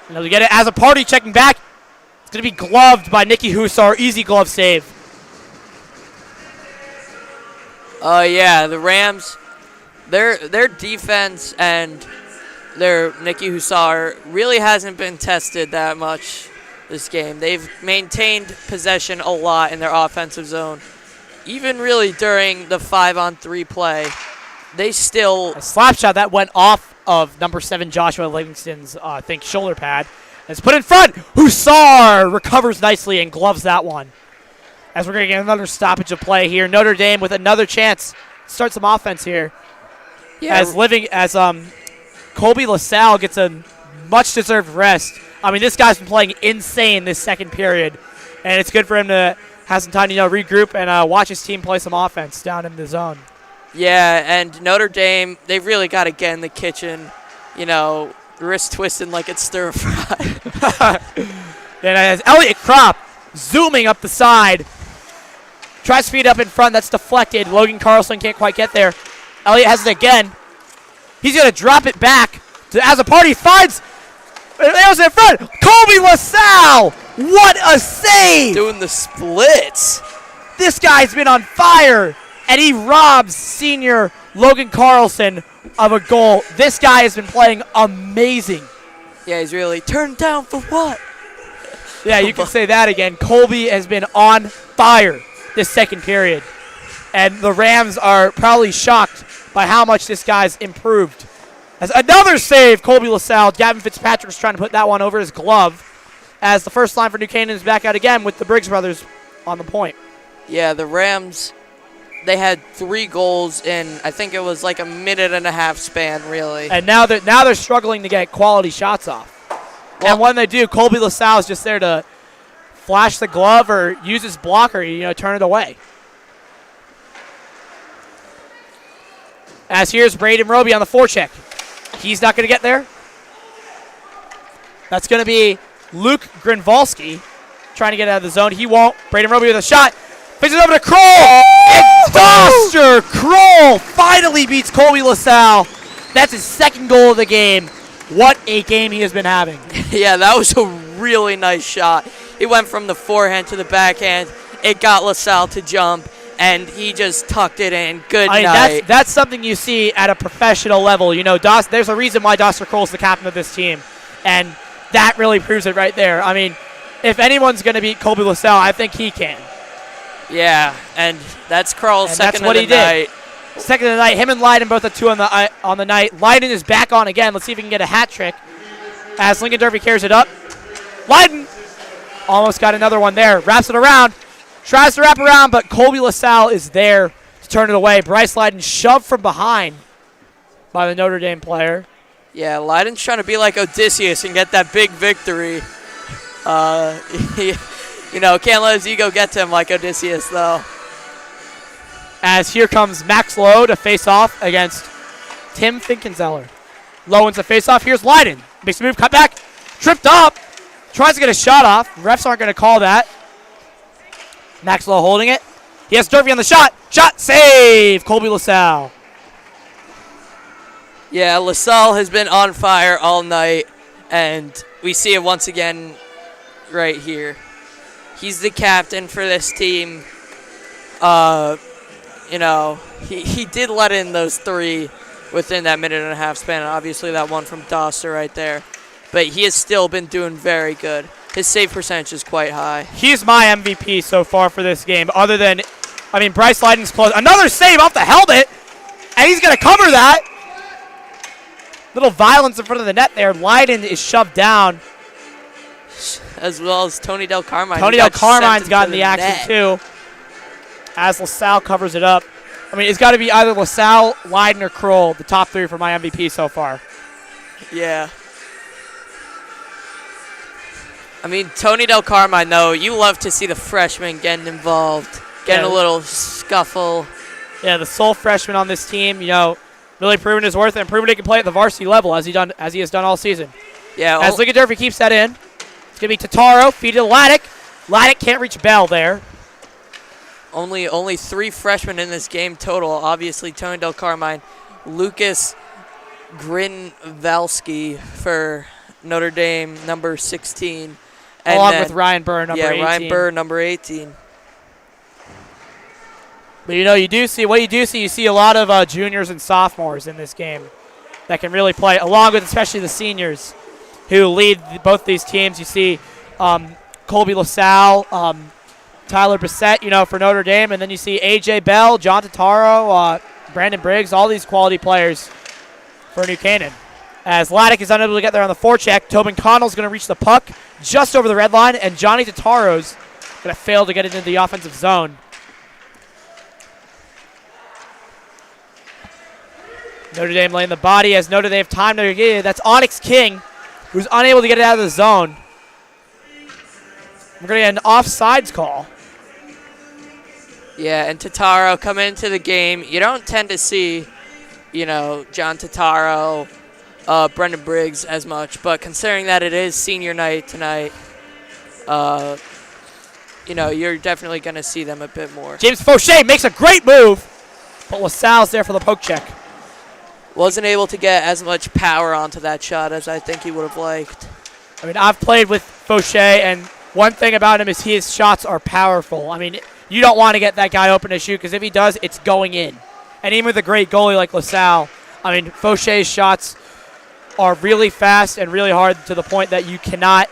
And they'll get it as a party checking back. It's going to be gloved by Nicky Hussar. Easy glove save. Yeah, the Rams, their defense and their Nicky Hussar really hasn't been tested that much this game. They've maintained possession a lot in their offensive zone. Even really during the 5-on-3 play, they still... A slap shot that went off of number 7 Joshua Livingston's, shoulder pad. It's put in front. Hussar recovers nicely and gloves that one. As we're going to get another stoppage of play here. Notre Dame with another chance to start some offense here. Yeah. As Colby LaSalle gets a much-deserved rest. I mean, this guy's been playing insane this second period. And it's good for him to have some time to regroup and watch his team play some offense down in the zone. Yeah, and Notre Dame, they've really got to get in the kitchen, wrist twisting like it's stir fry. And as Elliot Kropp zooming up the side, tries to feed up in front. That's deflected. Logan Carlson can't quite get there. Elliott has it again. He's going to drop it back as a party finds. It was in front. Colby LaSalle. What a save. Doing the splits. This guy's been on fire. And he robs senior Logan Carlson of a goal. This guy has been playing amazing. Yeah, he's really turned down for what? Yeah, you can say that again. Colby has been on fire this second period. And the Rams are probably shocked by how much this guy's improved. As another save, Colby LaSalle. Gavin Fitzpatrick's trying to put that one over his glove. As the first line for New Canaan is back out again with the Briggs brothers on the point. Yeah, the Rams, they had 3 goals in, I think it was like a minute and a half span, really. And now they're struggling to get quality shots off. Well, and when they do, Colby LaSalle is just there to flash the glove or use his blocker, turn it away. As here's Braden Roby on the forecheck. He's not going to get there. That's going to be Luke Grinvalski trying to get out of the zone. He won't. Braden Roby with a shot. Pitches it over to Kroll. And Doster Kroll finally beats Colby LaSalle. That's his second goal of the game. What a game he has been having. Yeah, that was a really nice shot. He went from the forehand to the backhand. It got LaSalle to jump, and he just tucked it in. Good night. That's something you see at a professional level. You know, there's a reason why Doster Kroll is the captain of this team, and that really proves it right there. I mean, if anyone's going to beat Colby LaSalle, I think he can. Yeah, and that's Kroll's second that's what of the night. Did. Second of the night. Him and Leiden both at 2 on the night. Leiden is back on again. Let's see if he can get a hat trick as Lincoln Derby carries it up. Leiden almost got another one there. Wraps it around. Tries to wrap around, but Colby LaSalle is there to turn it away. Bryce Leiden shoved from behind by the Notre Dame player. Yeah, Leiden's trying to be like Odysseus and get that big victory. Can't let his ego get to him like Odysseus, though. As here comes Max Lowe to face off against Tim Finkenzeller. Lowe wins the face off. Here's Leiden. Makes a move, cut back, tripped up, tries to get a shot off. Refs aren't going to call that. Max Lowe holding it. He has Durfee on the shot. Shot, save, Colby LaSalle. Yeah, LaSalle has been on fire all night, and we see it once again right here. He's the captain for this team. He did let in those 3 within that minute and a half span. Obviously, that one from Doster right there. But he has still been doing very good. His save percentage is quite high. He's my MVP so far for this game. Bryce Leiden's close. Another save off the helmet, and he's going to cover that. Little violence in front of the net there. Leiden is shoved down. As well as Tony Del Carmine. Tony Del Carmine's gotten the action too. As LaSalle covers it up. It's got to be either LaSalle, Leiden, or Kroll, the top 3 for my MVP so far. Yeah. Tony Del Carmine, though, you love to see the freshmen getting involved, getting a little scuffle. Yeah, the sole freshman on this team, really proving his worth and proving he can play at the varsity level as he has done all season. Yeah. As Lincoln Durfee keeps that in. It's going to be Tataro, feed to Laddick. Laddick can't reach Bell there. Only 3 freshmen in this game total. Obviously, Tony Del Carmine, Lucas Grinvalski for Notre Dame, number 16. Along with Ryan Burr, number 18. Yeah, Ryan Burr, number 18. But you see a lot of juniors and sophomores in this game that can really play, along with especially the seniors who lead both these teams. You see Colby LaSalle, Tyler Brissett, for Notre Dame, and then you see A.J. Bell, John Tataro, Brandon Briggs, all these quality players for New Canaan. As Laddick is unable to get there on the forecheck, Tobin Connell's going to reach the puck just over the red line, and Johnny Tataro's going to fail to get it into the offensive zone. Notre Dame laying the body as Notre Dame have time to get it. That's Onyx King, who's unable to get it out of the zone. We're going to get an offsides call. Yeah, and Tataro coming into the game. You don't tend to see, John Tataro, Brendan Briggs as much, but considering that it is senior night tonight, you're definitely going to see them a bit more. James Fauché makes a great move, but LaSalle's there for the poke check. Wasn't able to get as much power onto that shot as I think he would have liked. I've played with Fauché, and one thing about him is his shots are powerful. You don't want to get that guy open to shoot, because if he does, it's going in. And even with a great goalie like LaSalle, Fauché's shots are really fast and really hard to the point that you cannot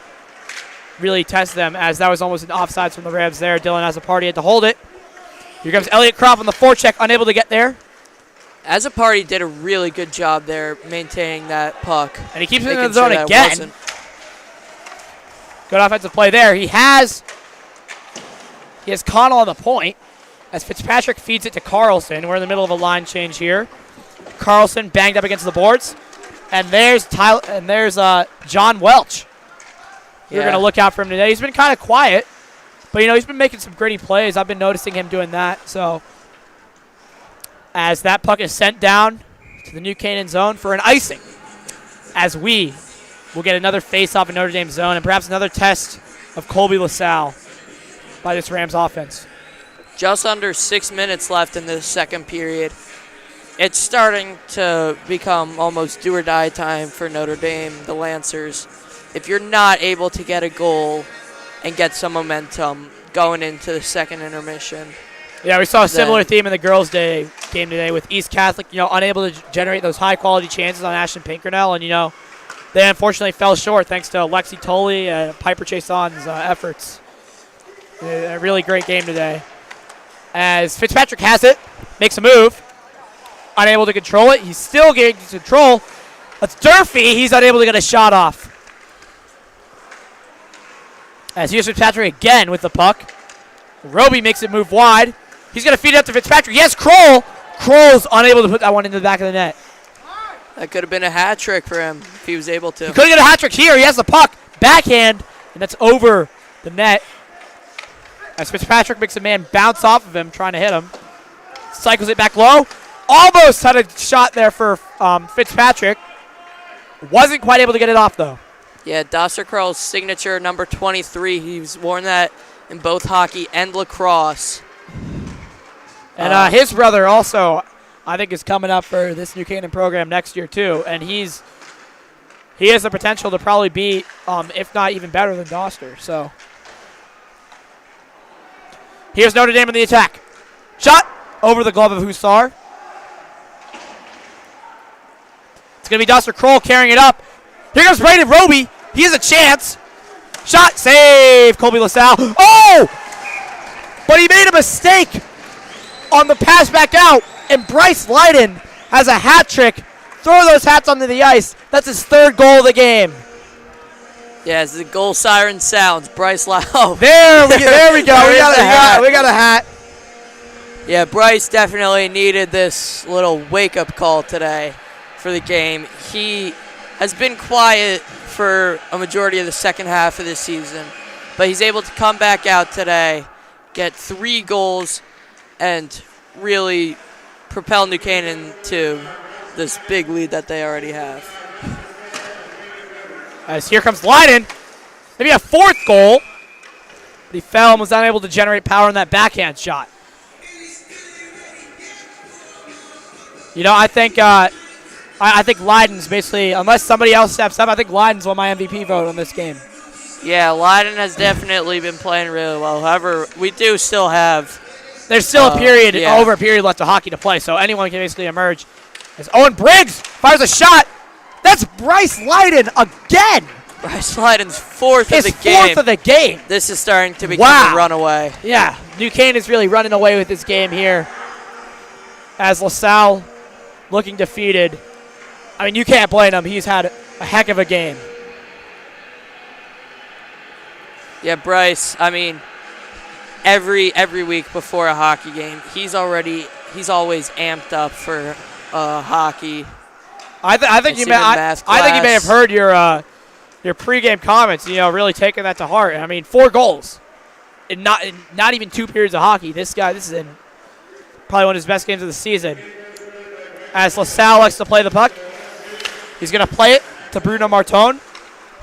really test them, as that was almost an offsides from the Revs there. Dylan has a party, had to hold it. Here comes Elliot Croft on the forecheck, unable to get there. As a party, did a really good job there maintaining that puck. And he keeps it in the zone again. Good offensive play there. He has Connell on the point as Fitzpatrick feeds it to Carlson. We're in the middle of a line change here. Carlson banged up against the boards. And there's John Welch. You're going to look out for him today. He's been kind of quiet, but he's been making some gritty plays. I've been noticing him doing that. So as that puck is sent down to the New Canaan zone for an icing. as we will get another face-off in Notre Dame's zone and perhaps another test of Colby LaSalle by this Rams offense. Just under 6 minutes left in the second period. It's starting to become almost do-or-die time for Notre Dame, the Lancers. If you're not able to get a goal and get some momentum going into the second intermission. Yeah, we saw a similar theme in the girls' game today with East Catholic, unable to generate those high-quality chances on Ashton Pinkernell, and, they unfortunately fell short thanks to Lexi Tolley and Piper Chason's efforts. A really great game today. As Fitzpatrick has it, makes a move, unable to control it. He's still getting control. That's Durfee. He's unable to get a shot off. As here's Fitzpatrick again with the puck. Roby makes it move wide. He's going to feed it up to Fitzpatrick. Yes, Kroll. Kroll's unable to put that one into the back of the net. That could have been a hat trick for him if he was able to. He could get a hat trick here. He has the puck. Backhand, and that's over the net. As Fitzpatrick makes a man bounce off of him, trying to hit him. Cycles it back low. Almost had a shot there for Fitzpatrick. Wasn't quite able to get it off, though. Yeah, Doster Kroll's signature, number 23. He's worn that in both hockey and lacrosse. And his brother also, I think, is coming up for this New Canaan program next year, too. And he has the potential to probably be, if not even better than Doster. So here's Notre Dame in the attack. Shot over the glove of Hussar. It's going to be Doster Kroll carrying it up. Here comes Brandon Roby. He has a chance. Shot, save, Colby LaSalle. Oh! But he made a mistake on the pass back out, and Bryce Leiden has a hat trick. Throw those hats onto the ice. That's his third goal of the game. Yeah, as the goal siren sounds, Bryce Leiden. Oh, there we go. We got a hat. Yeah, Bryce definitely needed this little wake-up call today for the game. He has been quiet for a majority of the second half of this season, but he's able to come back out today, get 3 goals, and really propel New Canaan to this big lead that they already have. As here comes Leiden. Maybe a 4th goal. But he fell and was unable to generate power in that backhand shot. I think Leiden's basically, unless somebody else steps up, I think Leiden's won my MVP vote on this game. Yeah, Leiden has definitely been playing really well. However, we do still have... There's still a period, over a period left of hockey to play, so anyone can basically emerge. As Owen Briggs fires a shot. That's Bryce Leiden again. Bryce Leiden's 4th of the game. His 4th of the game. This is starting to become a runaway. Yeah, New Canaan is really running away with this game here. As LaSalle looking defeated. I mean, you can't blame him. He's had a heck of a game. Yeah, Bryce, I mean, every week before a hockey game, he's always amped up for hockey. I think you may have heard your pregame comments. Really taking that to heart. I mean, 4 goals in not even 2 periods of hockey. This is in probably one of his best games of the season. As LaSalle likes to play the puck, he's going to play it to Bruno Martone.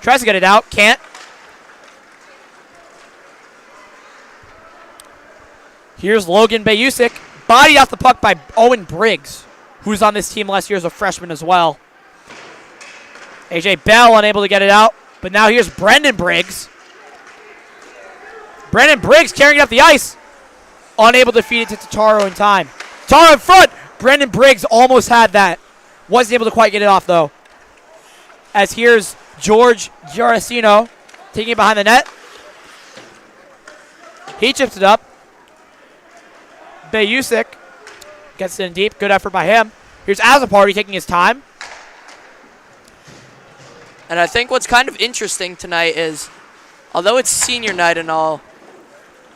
Tries to get it out, can't. Here's Logan Bayusik, bodied off the puck by Owen Briggs, who's on this team last year as a freshman as well. AJ Bell unable to get it out, but now here's Brendan Briggs. Brendan Briggs carrying it up the ice, unable to feed it to Taro in time. Taro in front. Brendan Briggs almost had that. Wasn't able to quite get it off, though. As here's George Giaracino taking it behind the net. He chips it up. Bayusik gets it in deep. Good effort by him. Here's Azaparty taking his time. And I think what's kind of interesting tonight is, although it's senior night and all,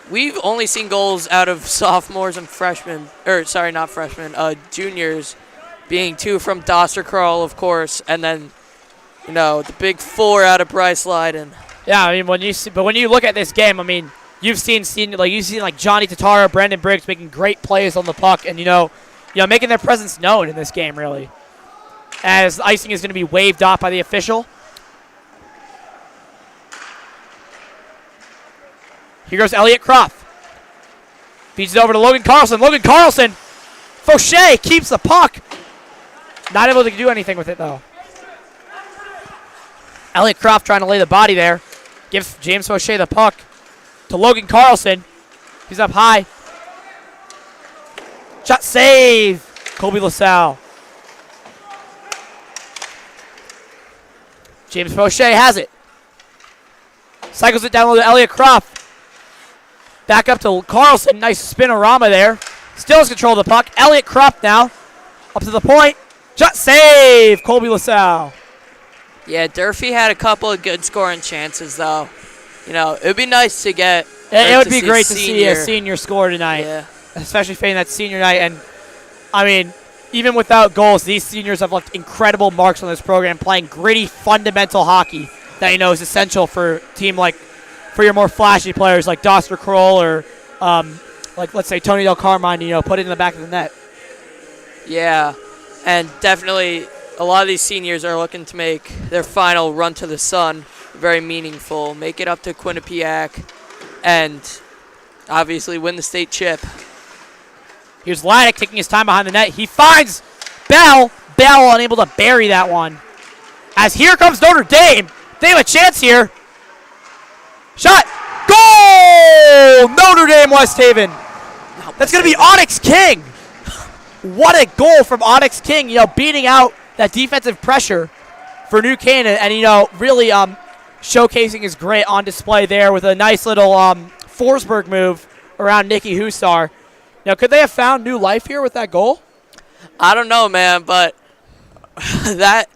we've only seen goals out of sophomores and freshmen, juniors, being 2 from Doster Kroll, of course, and then, the big 4 out of Bryce Leiden. Yeah, I mean, when you look at this game, I mean, you've seen like Johnny Tataro, Brandon Briggs making great plays on the puck, and making their presence known in this game, really. as icing is going to be waved off by the official. Here goes Elliott Croft. Feeds it over to Logan Carlson. Logan Carlson. Fauché keeps the puck. Not able to do anything with it, though. Elliott Croft trying to lay the body there. Gives James Fauché the puck to Logan Carlson. He's up high. Shot save. Colby LaSalle. James Fauché has it. Cycles it down low to Elliott Croft. Back up to Carlson. Nice spinorama there. Still has control of the puck. Elliott Croft now. Up to the point. Shot save. Colby LaSalle. Yeah, Durfee had a couple of good scoring chances, though. You know, it would be nice to get. It would be great to see a senior score tonight. Yeah. Especially fitting that senior night. And, I mean, even without goals, these seniors have left incredible marks on this program, playing gritty, fundamental hockey that, you know, is essential for a team like, for your more flashy players like Doster Kroll or, like, let's say, Tony Del Carmine, you know, put it in the back of the net. Yeah, and definitely a lot of these seniors are looking to make their final run to the sun very meaningful, make it up to Quinnipiac, and obviously win the state chip. Here's Laddick taking his time behind the net. He finds Bell. Bell unable to bury that one. As here comes Notre Dame. They have a chance here. Shot. Goal! Notre Dame West Haven. That's going to be Onyx King. What a goal from Onyx King, you know, beating out that defensive pressure for New Canaan and, you know, really showcasing his grit on display there with a nice little Forsberg move around Nicky Husar. Now, could they have found new life here with that goal? I don't know, man, but that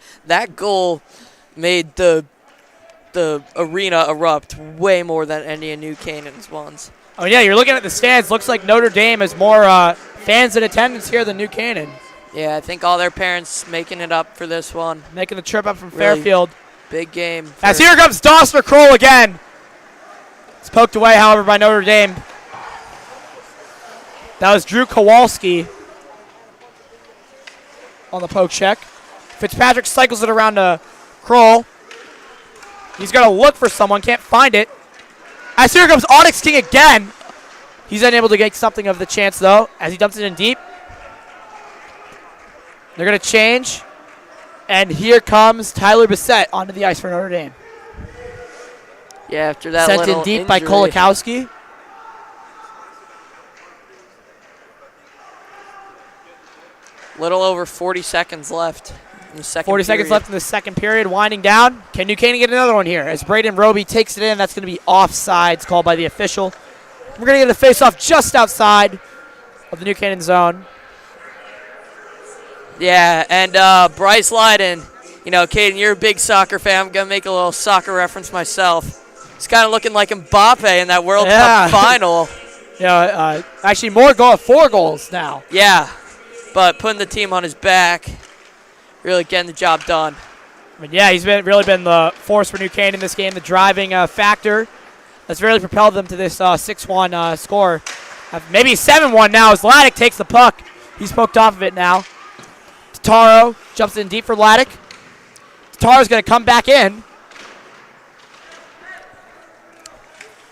goal made the arena erupt way more than any of New Canaan's ones. Oh, yeah, you're looking at the stands. Looks like Notre Dame has more fans in attendance here than New Canaan. Yeah, I think all their parents making it up for this one. Making the trip up from Really Fairfield. Big game. As here comes Doster Kroll again. It's poked away, however, by Notre Dame. That was Drew Kowalski on the poke check. Fitzpatrick cycles it around to Kroll. He's got to look for someone, can't find it. As here comes Onyx King again. He's unable to get something of the chance, though, as he dumps it in deep. They're going to change. And here comes Tyler Bissett onto the ice for Notre Dame. Yeah, after that sent little in deep injury. by Kolakowski. Little over 40 seconds left in the second 40 seconds left in the second period. Winding down. Can New Canaan get another one here? As Braden Roby takes it in, that's going to be offsides called by the official. We're going to get a face-off just outside of the New Canaan zone. Yeah, and Bryce Leiden, you know, Caden, you're a big soccer fan. I'm going to make a little soccer reference myself. He's kind of looking like Mbappe in that World Cup final. Yeah, actually 4 goals now. Yeah, but putting the team on his back, really getting the job done. I mean, yeah, he's really been the force for New Canaan in this game, the driving factor that's really propelled them to this 6-1 score. Maybe 7-1 now as Laddick takes the puck. He's poked off of it now. Taro jumps in deep for Laddick. Taro's going to come back in.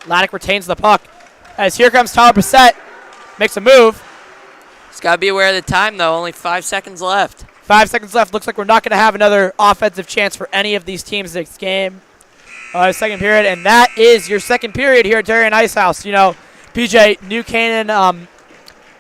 Laddick retains the puck. As here comes Tyler Bissett. Makes a move. He's got to be aware of the time, though. Only 5 seconds left. 5 seconds left. Looks like we're not going to have another offensive chance for any of these teams this game. Second period, and that is your second period here at Darien Icehouse. You know, PJ, New Canaan,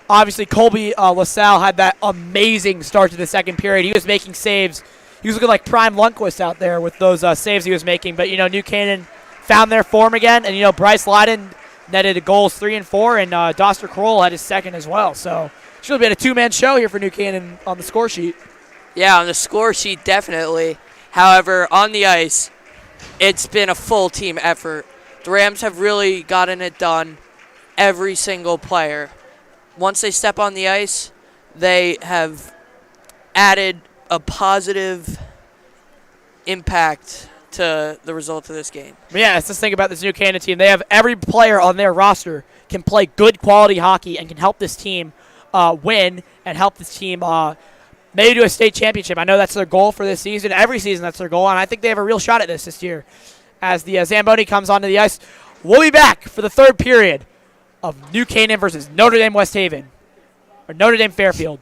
obviously Colby LaSalle had that amazing start to the second period. He was making saves. He was looking like prime Lundqvist out there with those saves he was making. But, you know, New Canaan found their form again. And, you know, Bryce Leiden netted goals 3 and 4, and Doster Kroll had his second as well. So it's really been a two-man show here for New Canaan on the score sheet. Yeah, on the score sheet, definitely. However, on the ice, it's been a full team effort. The Rams have really gotten it done, every single player. Once they step on the ice, they have added a positive impact to the result of this game. Yeah, let's just think about this New Canaan team. They have every player on their roster can play good quality hockey and can help this team win and help this team maybe to a state championship. I know that's their goal for this season. Every season that's their goal, and I think they have a real shot at this year. As the Zamboni comes onto the ice, we'll be back for the third period of New Canaan versus Notre Dame West Haven, or Notre Dame Fairfield.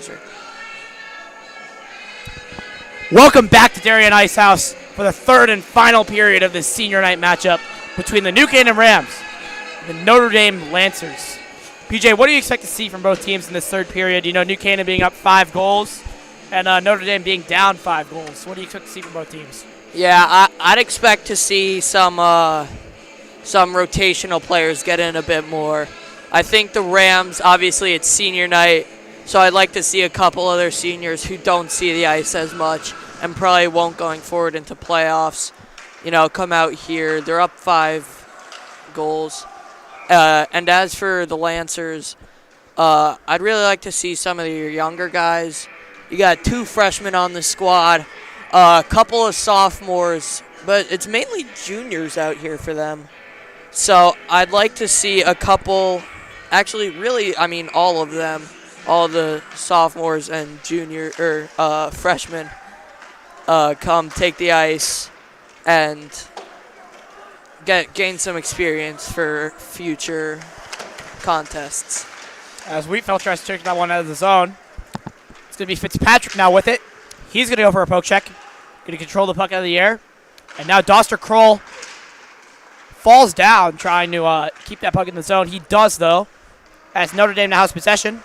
officer. Welcome back to Darien Ice House for the third and final period of this senior night matchup between the New Canaan Rams and the Notre Dame Lancers. PJ, what do you expect to see from both teams in this third period? You know, New Canaan being up 5 goals and Notre Dame being down 5 goals. What do you expect to see from both teams? Yeah, I'd expect to see some rotational players get in a bit more. I think the Rams, obviously it's senior night, so I'd like to see a couple other seniors who don't see the ice as much and probably won't going forward into playoffs, come out here. They're up 5 goals. And as for the Lancers, I'd really like to see some of your younger guys. You got 2 freshmen on the squad, a couple of sophomores, but it's mainly juniors out here for them. So I'd like to see a couple, actually really, all of them, all the sophomores and freshmen come take the ice and gain some experience for future contests. As Wheatfeld tries to check that one out of the zone, it's going to be Fitzpatrick now with it. He's going to go for a poke check, going to control the puck out of the air. And now Doster Kroll falls down trying to keep that puck in the zone. He does, though, as Notre Dame now has possession.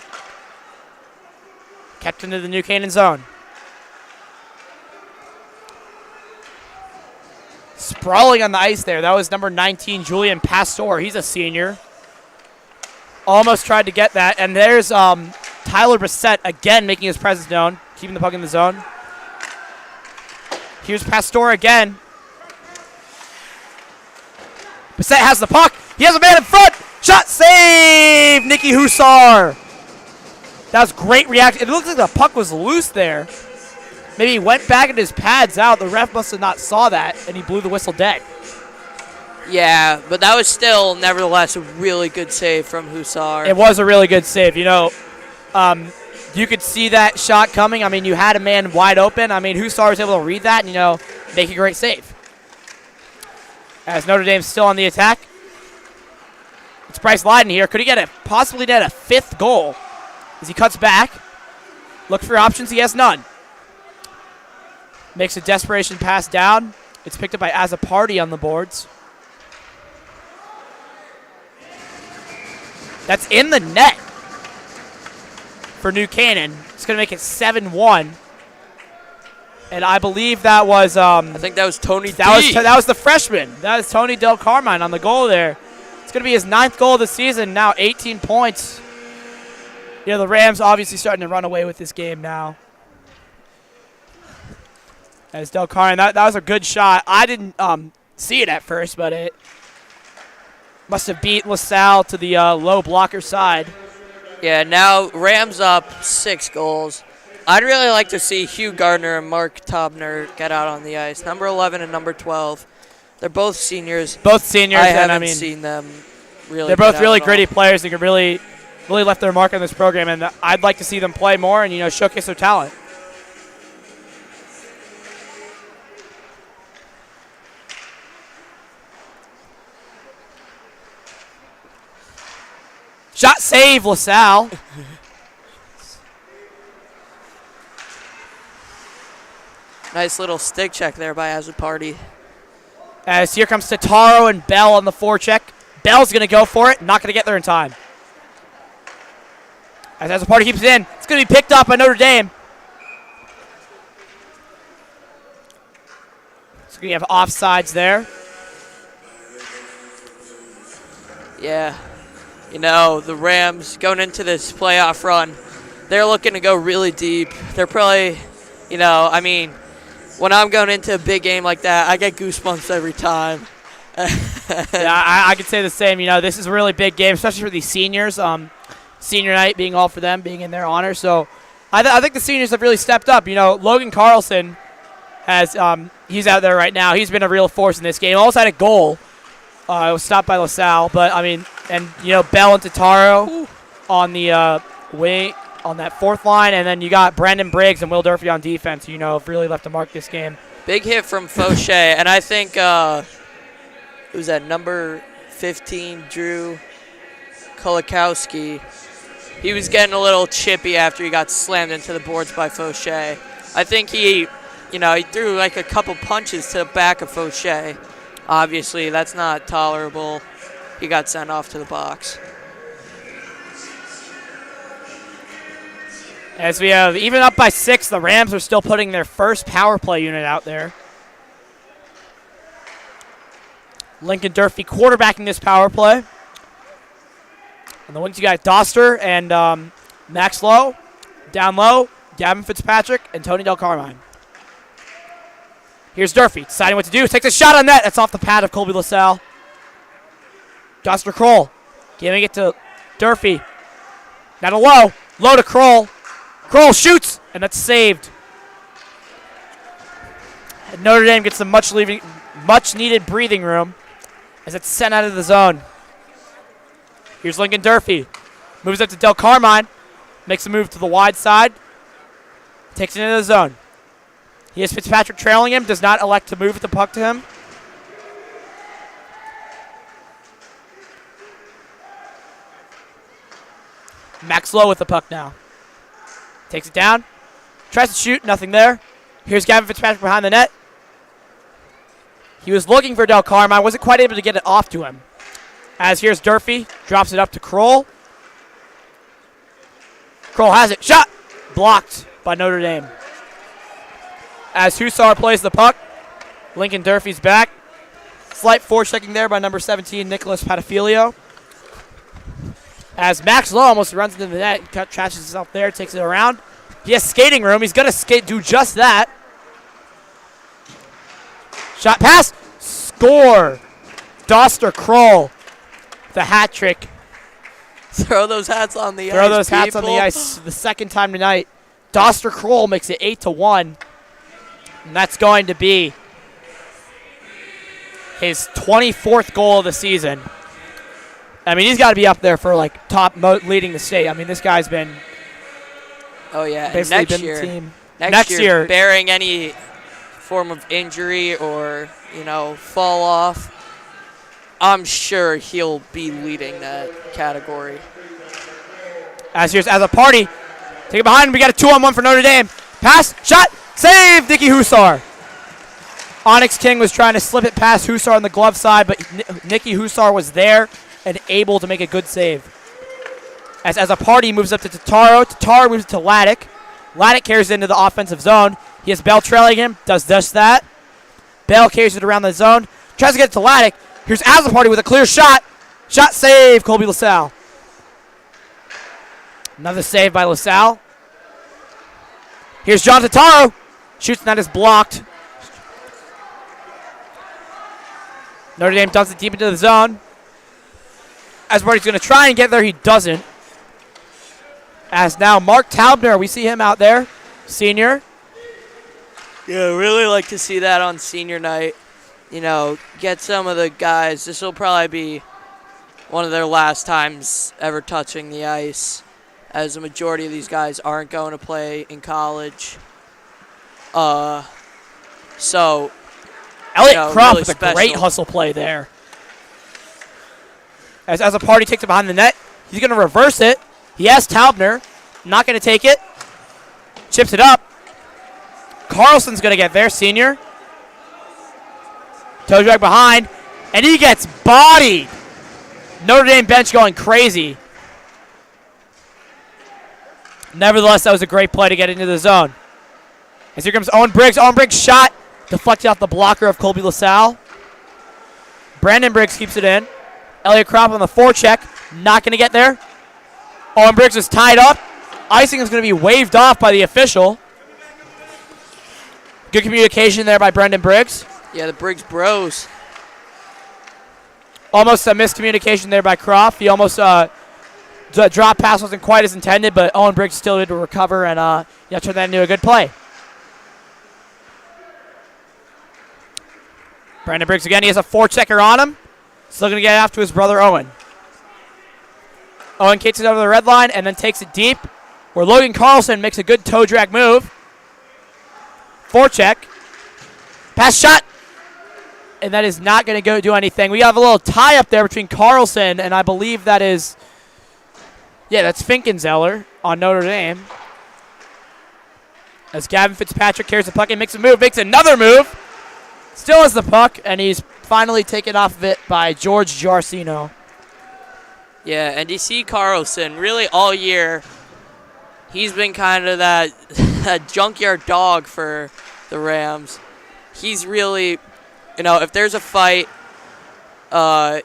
Kept into the New Canaan zone. Sprawling on the ice there. That was number 19, Julian Pastor. He's a senior. Almost tried to get that. And there's Tyler Brissett again making his presence known, keeping the puck in the zone. Here's Pastor again. Brissett has the puck. He has a man in front. Shot save, Nicky Hussar. That was great reaction. It looked like the puck was loose there. Maybe he went back and his pads out. The ref must have not saw that, and he blew the whistle dead. Yeah, but that was still, nevertheless, a really good save from Hussar. It was a really good save. You could see that shot coming. You had a man wide open. Hussar was able to read that and, make a great save. As Notre Dame's still on the attack. It's Bryce Lyden here. Could he possibly get a 5th goal? As he cuts back. Look for options. He has none. Makes a desperation pass down. It's picked up by Azzopardi on the boards. That's in the net for New Canaan. It's going to make it 7-1. And I believe that was... I think that was Tony That was the freshman. That was Tony Del Carmine on the goal there. It's going to be his 9th goal of the season. Now 18 points. The Rams obviously starting to run away with this game now. As Del Carmine, that was a good shot. I didn't see it at first, but it must have beat LaSalle to the low blocker side. Yeah, now Rams up 6 goals. I'd really like to see Hugh Gardner and Mark Tobner get out on the ice. Number 11 and number 12. They're both seniors. Both seniors. I haven't seen them really. They're both really gritty players. They could really left their mark on this program, and I'd like to see them play more and showcase their talent. Shot save, LaSalle. Nice little stick check there by Azzopardi. As here comes Totaro and Bell on the forecheck. Bell's going to go for it. Not going to get there in time. As Azzopardi keeps it in. It's going to be picked up by Notre Dame. So we have offsides there. Yeah. The Rams going into this playoff run, they're looking to go really deep. They're probably, when I'm going into a big game like that, I get goosebumps every time. Yeah, I could say the same. This is a really big game, especially for these seniors. Senior night being all for them, being in their honor. So I think the seniors have really stepped up. Logan Carlson has he's out there right now. He's been a real force in this game. Almost had a goal. It was stopped by LaSalle, but Bell and Totaro on the wing on that 4th line, and then you got Brandon Briggs and Will Durfee on defense. Have really left a mark this game. Big hit from Fauché, and I think it was that number 15, Drew Kolakowski. he was getting a little chippy after he got slammed into the boards by Fauché. I think he threw like a couple punches to the back of Fauché. Obviously, that's not tolerable. He got sent off to the box. As we have even up by 6, the Rams are still putting their first power play unit out there. Lincoln Durfee quarterbacking this power play. On the wings, you got Doster and Max Lowe. Down low, Gavin Fitzpatrick and Tony Del Carmine. Here's Durfee deciding what to do. Takes a shot on net. That's off the pad of Colby LaSalle. Doster Kroll giving it to Durfee. Now to Lowe. Lowe to Kroll. Kroll shoots, and that's saved. And Notre Dame gets some much-needed breathing room as it's sent out of the zone. Here's Lincoln Durfee. Moves up to Del Carmine. Makes a move to the wide side. Takes it into the zone. He has Fitzpatrick trailing him. Does not elect to move the puck to him. Max Lowe with the puck now. Takes it down. Tries to shoot. Nothing there. Here's Gavin Fitzpatrick behind the net. He was looking for Del Carmine. Wasn't quite able to get it off to him. As here's Durfee. Drops it up to Kroll. Kroll has it. Shot! Blocked by Notre Dame. As Hussar plays the puck, Lincoln Durfee's back. Slight forechecking there by number 17, Nicholas Patafilio. As Max Lowe almost runs into the net, trashes himself there, takes it around. He has skating room. He's going to do just that. Shot pass. Score. Doster Kroll. The hat trick. Throw those hats on the ice. Throw those hats on the ice. The second time tonight. Doster Kroll makes it 8-1. And that's going to be his 24th goal of the season. I mean, he's got to be up there for like top leading the state. I mean, this guy's been. Oh yeah, basically next been year. the team. Next year, bearing any form of injury or fall off, I'm sure he'll be leading that category. As a party, take it behind him. We got a 2-on-1 for Notre Dame. Pass, shot, save, Nicky Hussar. Onyx King was trying to slip it past Hussar on the glove side, but Nicky Hussar was there and able to make a good save. As a party moves up to Tataro. Tataro moves to Laddick. Laddick carries it into the offensive zone. He has Bell trailing him. Does just that. Bell carries it around the zone. Tries to get it to Laddick. Here's Party with a clear shot. Shot save, Colby LaSalle. Another save by LaSalle. Here's John Tataro. Shoots, and that is blocked. Notre Dame dumps it deep into the zone. Asparty's going to try and get there. He doesn't. As now Mark Taubner, we see him out there, senior. Yeah, really like to see that on senior night. Get some of the guys. This will probably be one of their last times ever touching the ice, as the majority of these guys aren't going to play in college. So Elliot Croft really with a special. great hustle play there. As a party takes it behind the net, he's going to reverse it. He has Taubner. Not going to take it. Chips it up. Carlson's going to get there, senior. Toe drag behind, and he gets bodied. Notre Dame bench going crazy. Nevertheless, that was a great play to get into the zone. As here comes Owen Briggs. Owen Briggs shot. Deflected off the blocker of Colby LaSalle. Brandon Briggs keeps it in. Elliot Kropp on the forecheck. Not going to get there. Owen Briggs is tied up. Icing is going to be waved off by the official. Good communication there by Brendan Briggs. Yeah, the Briggs bros. Almost a miscommunication there by Croft. He almost the drop pass wasn't quite as intended, but Owen Briggs still did to recover and turn that into a good play. Brandon Briggs again. He has a forechecker on him. Still going to get after his brother Owen. Owen kicks it over the red line and then takes it deep, where Logan Carlson makes a good toe drag move. Forecheck. Pass shot. And that is not going to go do anything. We have a little tie up there between Carlson and I believe that is Yeah, that's Finkenzeller on Notre Dame. As Gavin Fitzpatrick carries the puck and makes a move, makes another move. Still has the puck, and he's finally taken off of it by George Jarcino. Yeah, and you see Carlson really all year. He's been kind of that, that junkyard dog for the Rams. He's really, if there's a fight,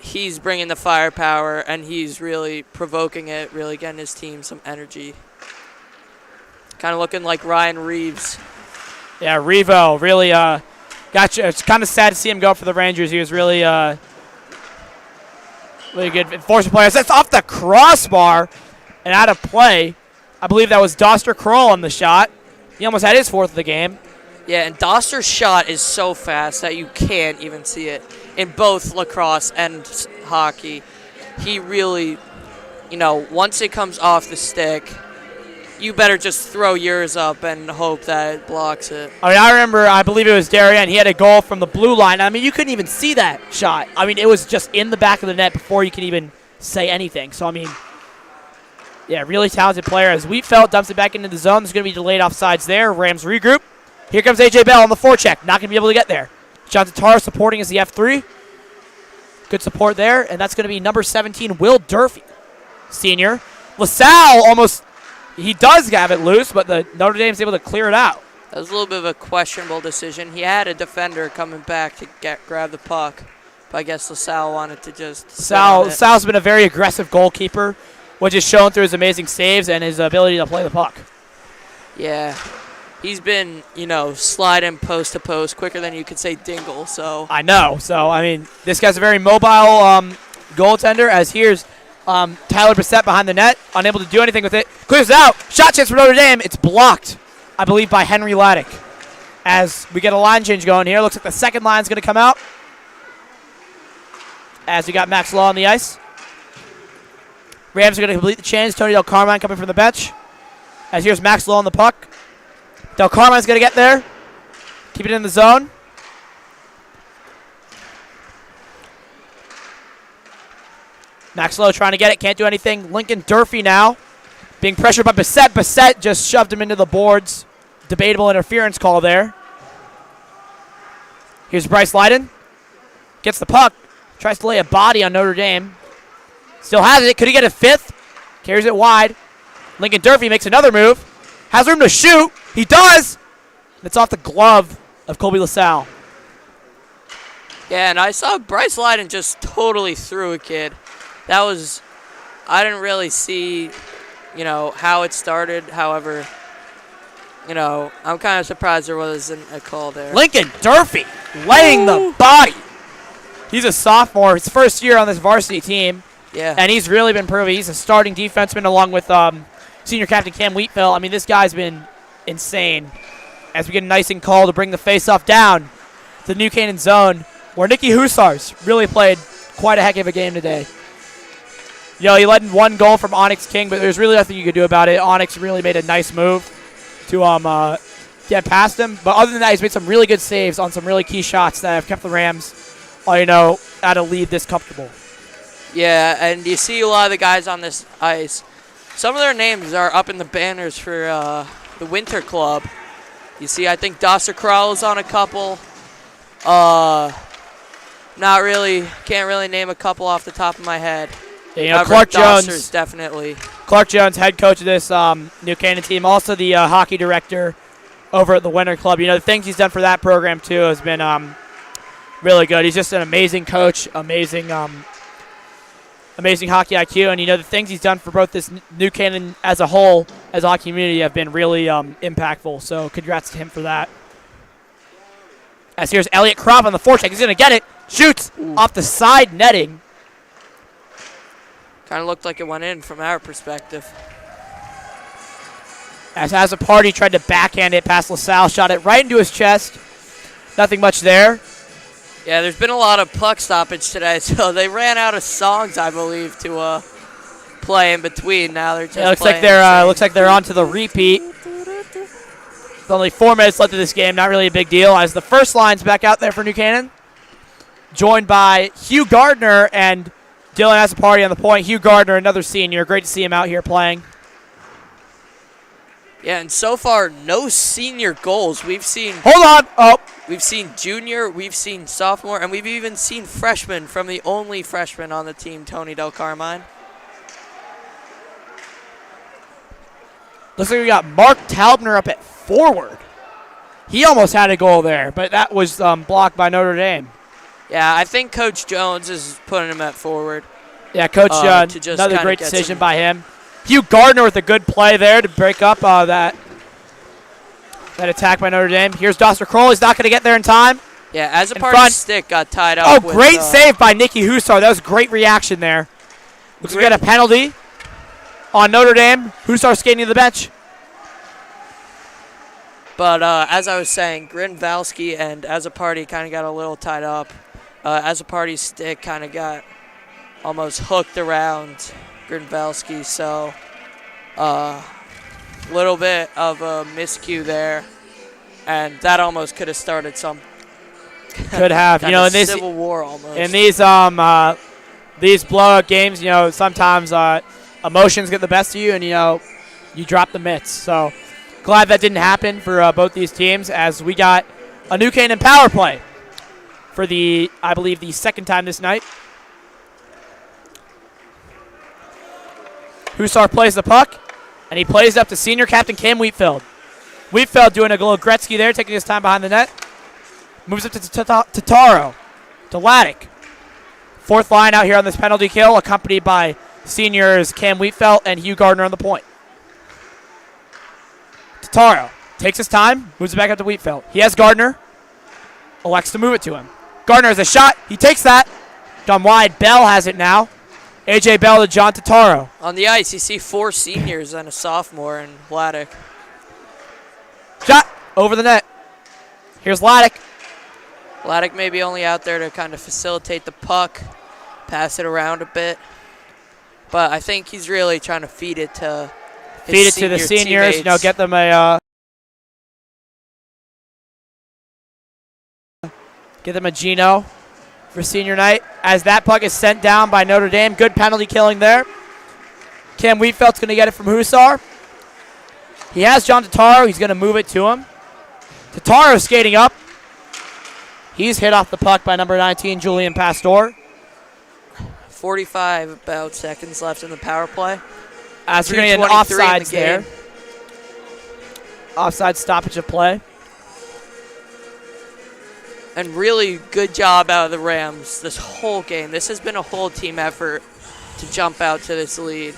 he's bringing the firepower, and he's really provoking it, really getting his team some energy. Kind of looking like Ryan Reeves. Yeah, Revo really got you. It's kind of sad to see him go for the Rangers. He was really really good enforcement player. That's off the crossbar and out of play. I believe that was Doster Kroll on the shot. He almost had his fourth of the game. Yeah, and Doster's shot is so fast that you can't even see it in both lacrosse and hockey. He really, once it comes off the stick, you better just throw yours up and hope that it blocks it. I remember, I believe it was Darien. He had a goal from the blue line. I mean, you couldn't even see that shot. I mean, it was just in the back of the net before you could even say anything. So, I mean, yeah, really talented player. As Wheatfeld dumps it back into the zone, there's going to be delayed offsides there. Rams regroup. Here comes A.J. Bell on the forecheck. Not going to be able to get there. John Tatar supporting as the F3. Good support there. And that's going to be number 17, Will Durfee, senior. LaSalle almost, he does have it loose, but the Notre Dame's able to clear it out. That was a little bit of a questionable decision. He had a defender coming back to grab the puck. But I guess LaSalle wanted to just LaSalle's been a very aggressive goalkeeper, which is shown through his amazing saves and his ability to play the puck. Yeah. He's been, sliding post to post quicker than you could say dingle. So I know. So, I mean, this guy's a very mobile goaltender, as here's Tyler Brissett behind the net, unable to do anything with it. Clears it out. Shot chance for Notre Dame. It's blocked, I believe, by Henry Laddick. As we get a line change going here. Looks like the second line's going to come out. As we got Max Law on the ice. Rams are going to complete the change. Tony Del Carmine coming from the bench. As here's Max Law on the puck. Del Carmine's going to get there. Keep it in the zone. Max Lowe trying to get it. Can't do anything. Lincoln Durfee now being pressured by Bissett. Bissett just shoved him into the boards. Debatable interference call there. Here's Bryce Leiden. Gets the puck. Tries to lay a body on Notre Dame. Still has it. Could he get a fifth? Carries it wide. Lincoln Durfee makes another move. Has room to shoot. He does. It's off the glove of Colby LaSalle. Yeah, and I saw Bryce Leiden just totally threw a kid. That was, I didn't really see, how it started. However, I'm kind of surprised there wasn't a call there. Lincoln Durfee laying the body. He's a sophomore. His first year on this varsity team. Yeah. And he's really been proving. He's a starting defenseman along with senior captain Cam Wheatfield. I mean, this guy's been insane. As we get an icing call to bring the faceoff down to the New Canaan zone, where Nicky Husars really played quite a heck of a game today. He led in one goal from Onyx King, but there's really nothing you could do about it. Onyx really made a nice move to get past him. But other than that, he's made some really good saves on some really key shots that have kept the Rams, at a lead this comfortable. Yeah, and you see a lot of the guys on this ice. Some of their names are up in the banners for the Winter Club. You see, I think Doster Kroll is on a couple. Not really, can't really name a couple off the top of my head. Yeah, Clark Jones, Doster's definitely. Clark Jones, head coach of this New Canaan team, also the hockey director over at the Winter Club. The things he's done for that program too has been really good. He's just an amazing coach, amazing hockey IQ, and the things he's done for both this New Canaan as a whole, as a hockey community, have been really impactful. So congrats to him for that. As here's Elliot Kropp on the forecheck. He's going to get it. Shoots off the side netting. Kind of looked like it went in from our perspective. As a party tried to backhand it past LaSalle, shot it right into his chest. Nothing much there. Yeah, there's been a lot of puck stoppage today, so they ran out of songs, I believe, to play in between. Now they're just looks like they're on to the repeat. With only 4 minutes left of this game, not really a big deal. As the first line's back out there for New Canaan, joined by Hugh Gardner and Dylan has a party on the point. Hugh Gardner, another senior. Great to see him out here playing. Yeah, and so far, no senior goals. We've seen. Hold on. Oh. We've seen junior, we've seen sophomore, and we've even seen freshman from the only freshman on the team, Tony Del Carmine. Looks like we got Mark Taubner up at forward. He almost had a goal there, but that was blocked by Notre Dame. Yeah, I think Coach Jones is putting him at forward. Yeah, Coach another great decision by him. Hugh Gardner with a good play there to break up that attack by Notre Dame. Here's Dr. Kroll. He's not going to get there in time. Yeah, as a part, stick got tied up. Oh, great save by Nicky Hussar. That was great reaction there. Looks like we got a penalty on Notre Dame. Hussar skating to the bench. But as I was saying, Grinvalski and as a party kind of got a little tied up. As a party, stick kind of got almost hooked around Grinvalski. So little bit of a miscue there, and that almost could have started some could have in this civil war almost. In these blowout games, sometimes emotions get the best of you, and you drop the mitts. So glad that didn't happen for both these teams, as we got a New Canaan power play for I believe the second time this night. Hussar plays the puck. And he plays up to senior captain Cam Wheatfield. Wheatfield doing a little Gretzky there, taking his time behind the net. Moves up to Tataro, to Laddick. Fourth line out here on this penalty kill, accompanied by seniors Cam Wheatfield and Hugh Gardner on the point. Tataro takes his time, moves it back up to Wheatfield. He has Gardner, elects to move it to him. Gardner has a shot. He takes that. Done wide. Bell has it now. A.J. Bell to John Tataro. On the ice, you see 4 seniors and a sophomore in Laddick. Shot over the net. Here's Laddick. Laddick maybe only out there to kind of facilitate the puck, pass it around a bit. But I think he's really trying to feed it to the seniors. Teammates. Get them a Gino for senior night, as that puck is sent down by Notre Dame. Good penalty killing there. Cam Wheatfeld's going to get it from Hussar. He has John Tataro. He's going to move it to him. Tataro skating up. He's hit off the puck by number 19, Julian Pastor. 45 about seconds left in the power play. As we're going to get an offsides there. Offside stoppage of play. And really good job out of the Rams this whole game. This has been a whole team effort to jump out to this lead.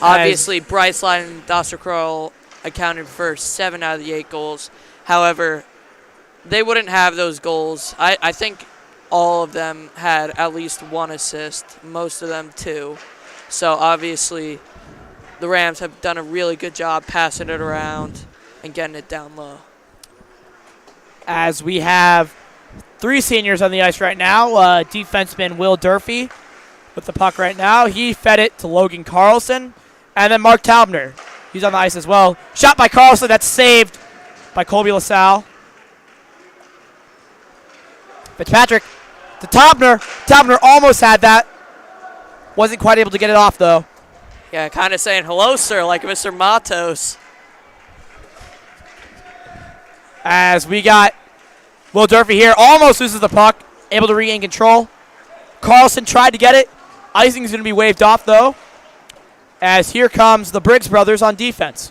Obviously, Bryce Line and Dr. Kroll accounted for 7 out of the 8 goals. However, they wouldn't have those goals. I think all of them had at least 1 assist, most of them 2. So obviously, the Rams have done a really good job passing it around and getting it down low. As we have 3 seniors on the ice right now. Defenseman Will Durfee with the puck right now. He fed it to Logan Carlson. And then Mark Taubner. He's on the ice as well. Shot by Carlson. That's saved by Colby LaSalle. Fitzpatrick to Taubner. Taubner almost had that. Wasn't quite able to get it off, though. Yeah, kind of saying hello, sir, like Mr. Matos. As we got Will Durfee here, almost loses the puck, able to regain control. Carlson tried to get it. Icing's going to be waved off, though, as here comes the Briggs brothers on defense.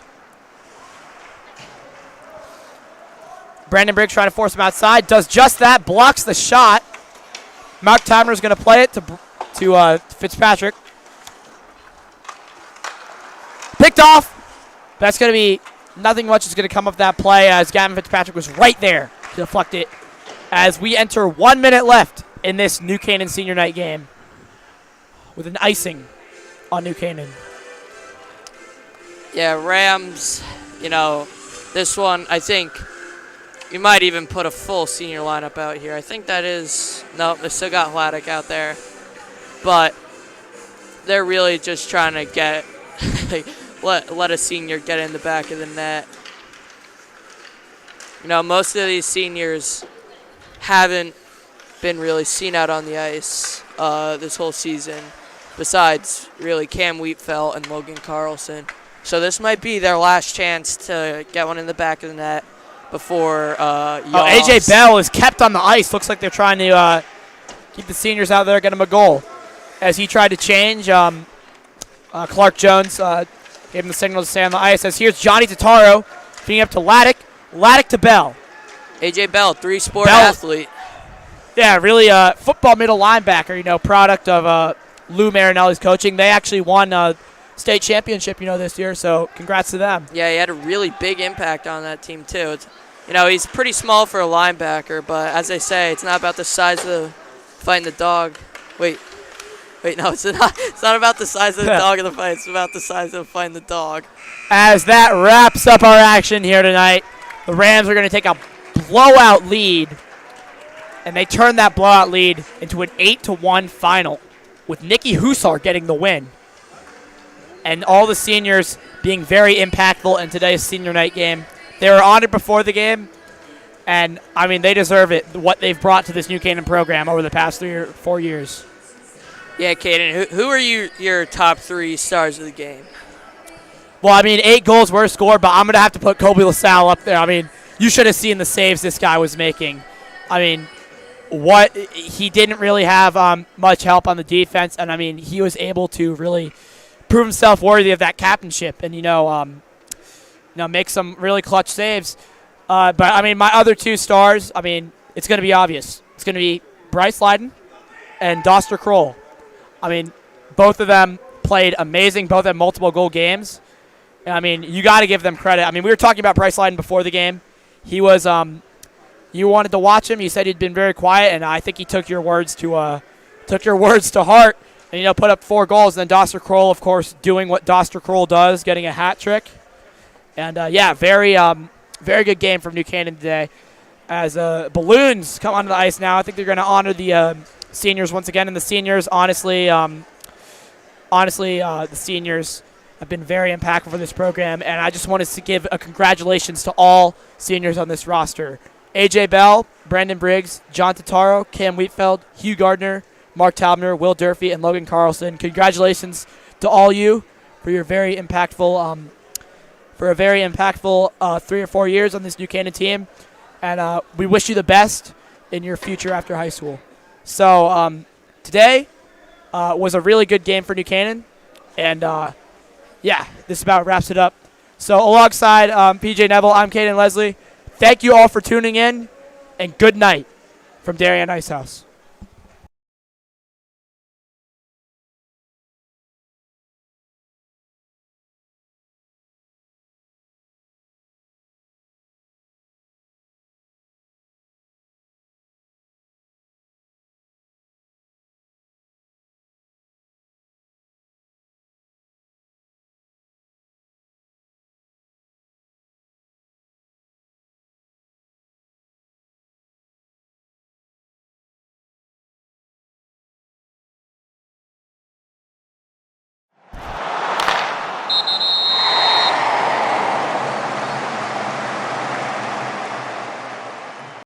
Brandon Briggs trying to force him outside, does just that, blocks the shot. Mark Taubner is going to play it to Fitzpatrick. Picked off. That's going to be nothing much is going to come of that play, as Gavin Fitzpatrick was right there to deflect it, as we enter 1 minute left in this New Canaan senior night game with an icing on New Canaan. Yeah, Rams, this one, I think you might even put a full senior lineup out here. I think that is, no, they still got Laddick out there. But they're really just trying to get, let a senior get in the back of the net. Most of these seniors haven't been really seen out on the ice this whole season. besides really Cam Wheatfeld and Logan Carlson. So this might be their last chance to get one in the back of the net before A.J. Bell is kept on the ice. Looks like they're trying to keep the seniors out there, get him a goal. As he tried to change, Clark Jones gave him the signal to stay on the ice. As here's Johnny Totaro feeding up to Laddick. Laddick to Bell. A.J. Bell, three-sport athlete. Yeah, really football middle linebacker, product of Lou Marinelli's coaching. They actually won state championship, this year, so congrats to them. Yeah, he had a really big impact on that team, too. He's pretty small for a linebacker, but as they say, it's not about the size of fighting the dog. Wait, no, it's not. It's not about the size of the dog in the fight. It's about the size of fighting the dog. As that wraps up our action here tonight, the Rams are going to take a blowout lead, and they turn that blowout lead into an 8-1 final, with Nikki Husar getting the win. And all the seniors being very impactful in today's senior night game. They were honored before the game, and, they deserve it, what they've brought to this New Canaan program over the past 3 or 4 years. Yeah, Caden, who are your top 3 stars of the game? Well, 8 goals were scored, but I'm going to have to put Kobe LaSalle up there. You should have seen the saves this guy was making. He didn't really have much help on the defense, and, he was able to really prove himself worthy of that captainship and, make some really clutch saves. But, my other 2 stars, it's going to be obvious. It's going to be Bryce Leiden and Doster Kroll. Both of them played amazing. Both had multiple goal games. And, you got to give them credit. We were talking about Bryce Leiden before the game. He was you wanted to watch him. You said he'd been very quiet, and I think he took your words to heart. And, put up 4 goals. And then Doster Kroll, of course, doing what Doster Kroll does, getting a hat trick. And, very good game from New Canaan today. As balloons come onto the ice now, I think they're going to honor the seniors once again. And the seniors, honestly, the seniors have been very impactful for this program. And I just wanted to give a congratulations to all seniors on this roster. A.J. Bell, Brandon Briggs, John Totaro, Cam Wheatfeld, Hugh Gardner, Mark Taubner, Will Durfee, and Logan Carlson. Congratulations to all you for your very impactful, 3 or 4 years on this New Canaan team, and we wish you the best in your future after high school. So today was a really good game for New Canaan, and this about wraps it up. So alongside PJ Neville, I'm Caden Leslie. Thank you all for tuning in, and good night from Darien Icehouse.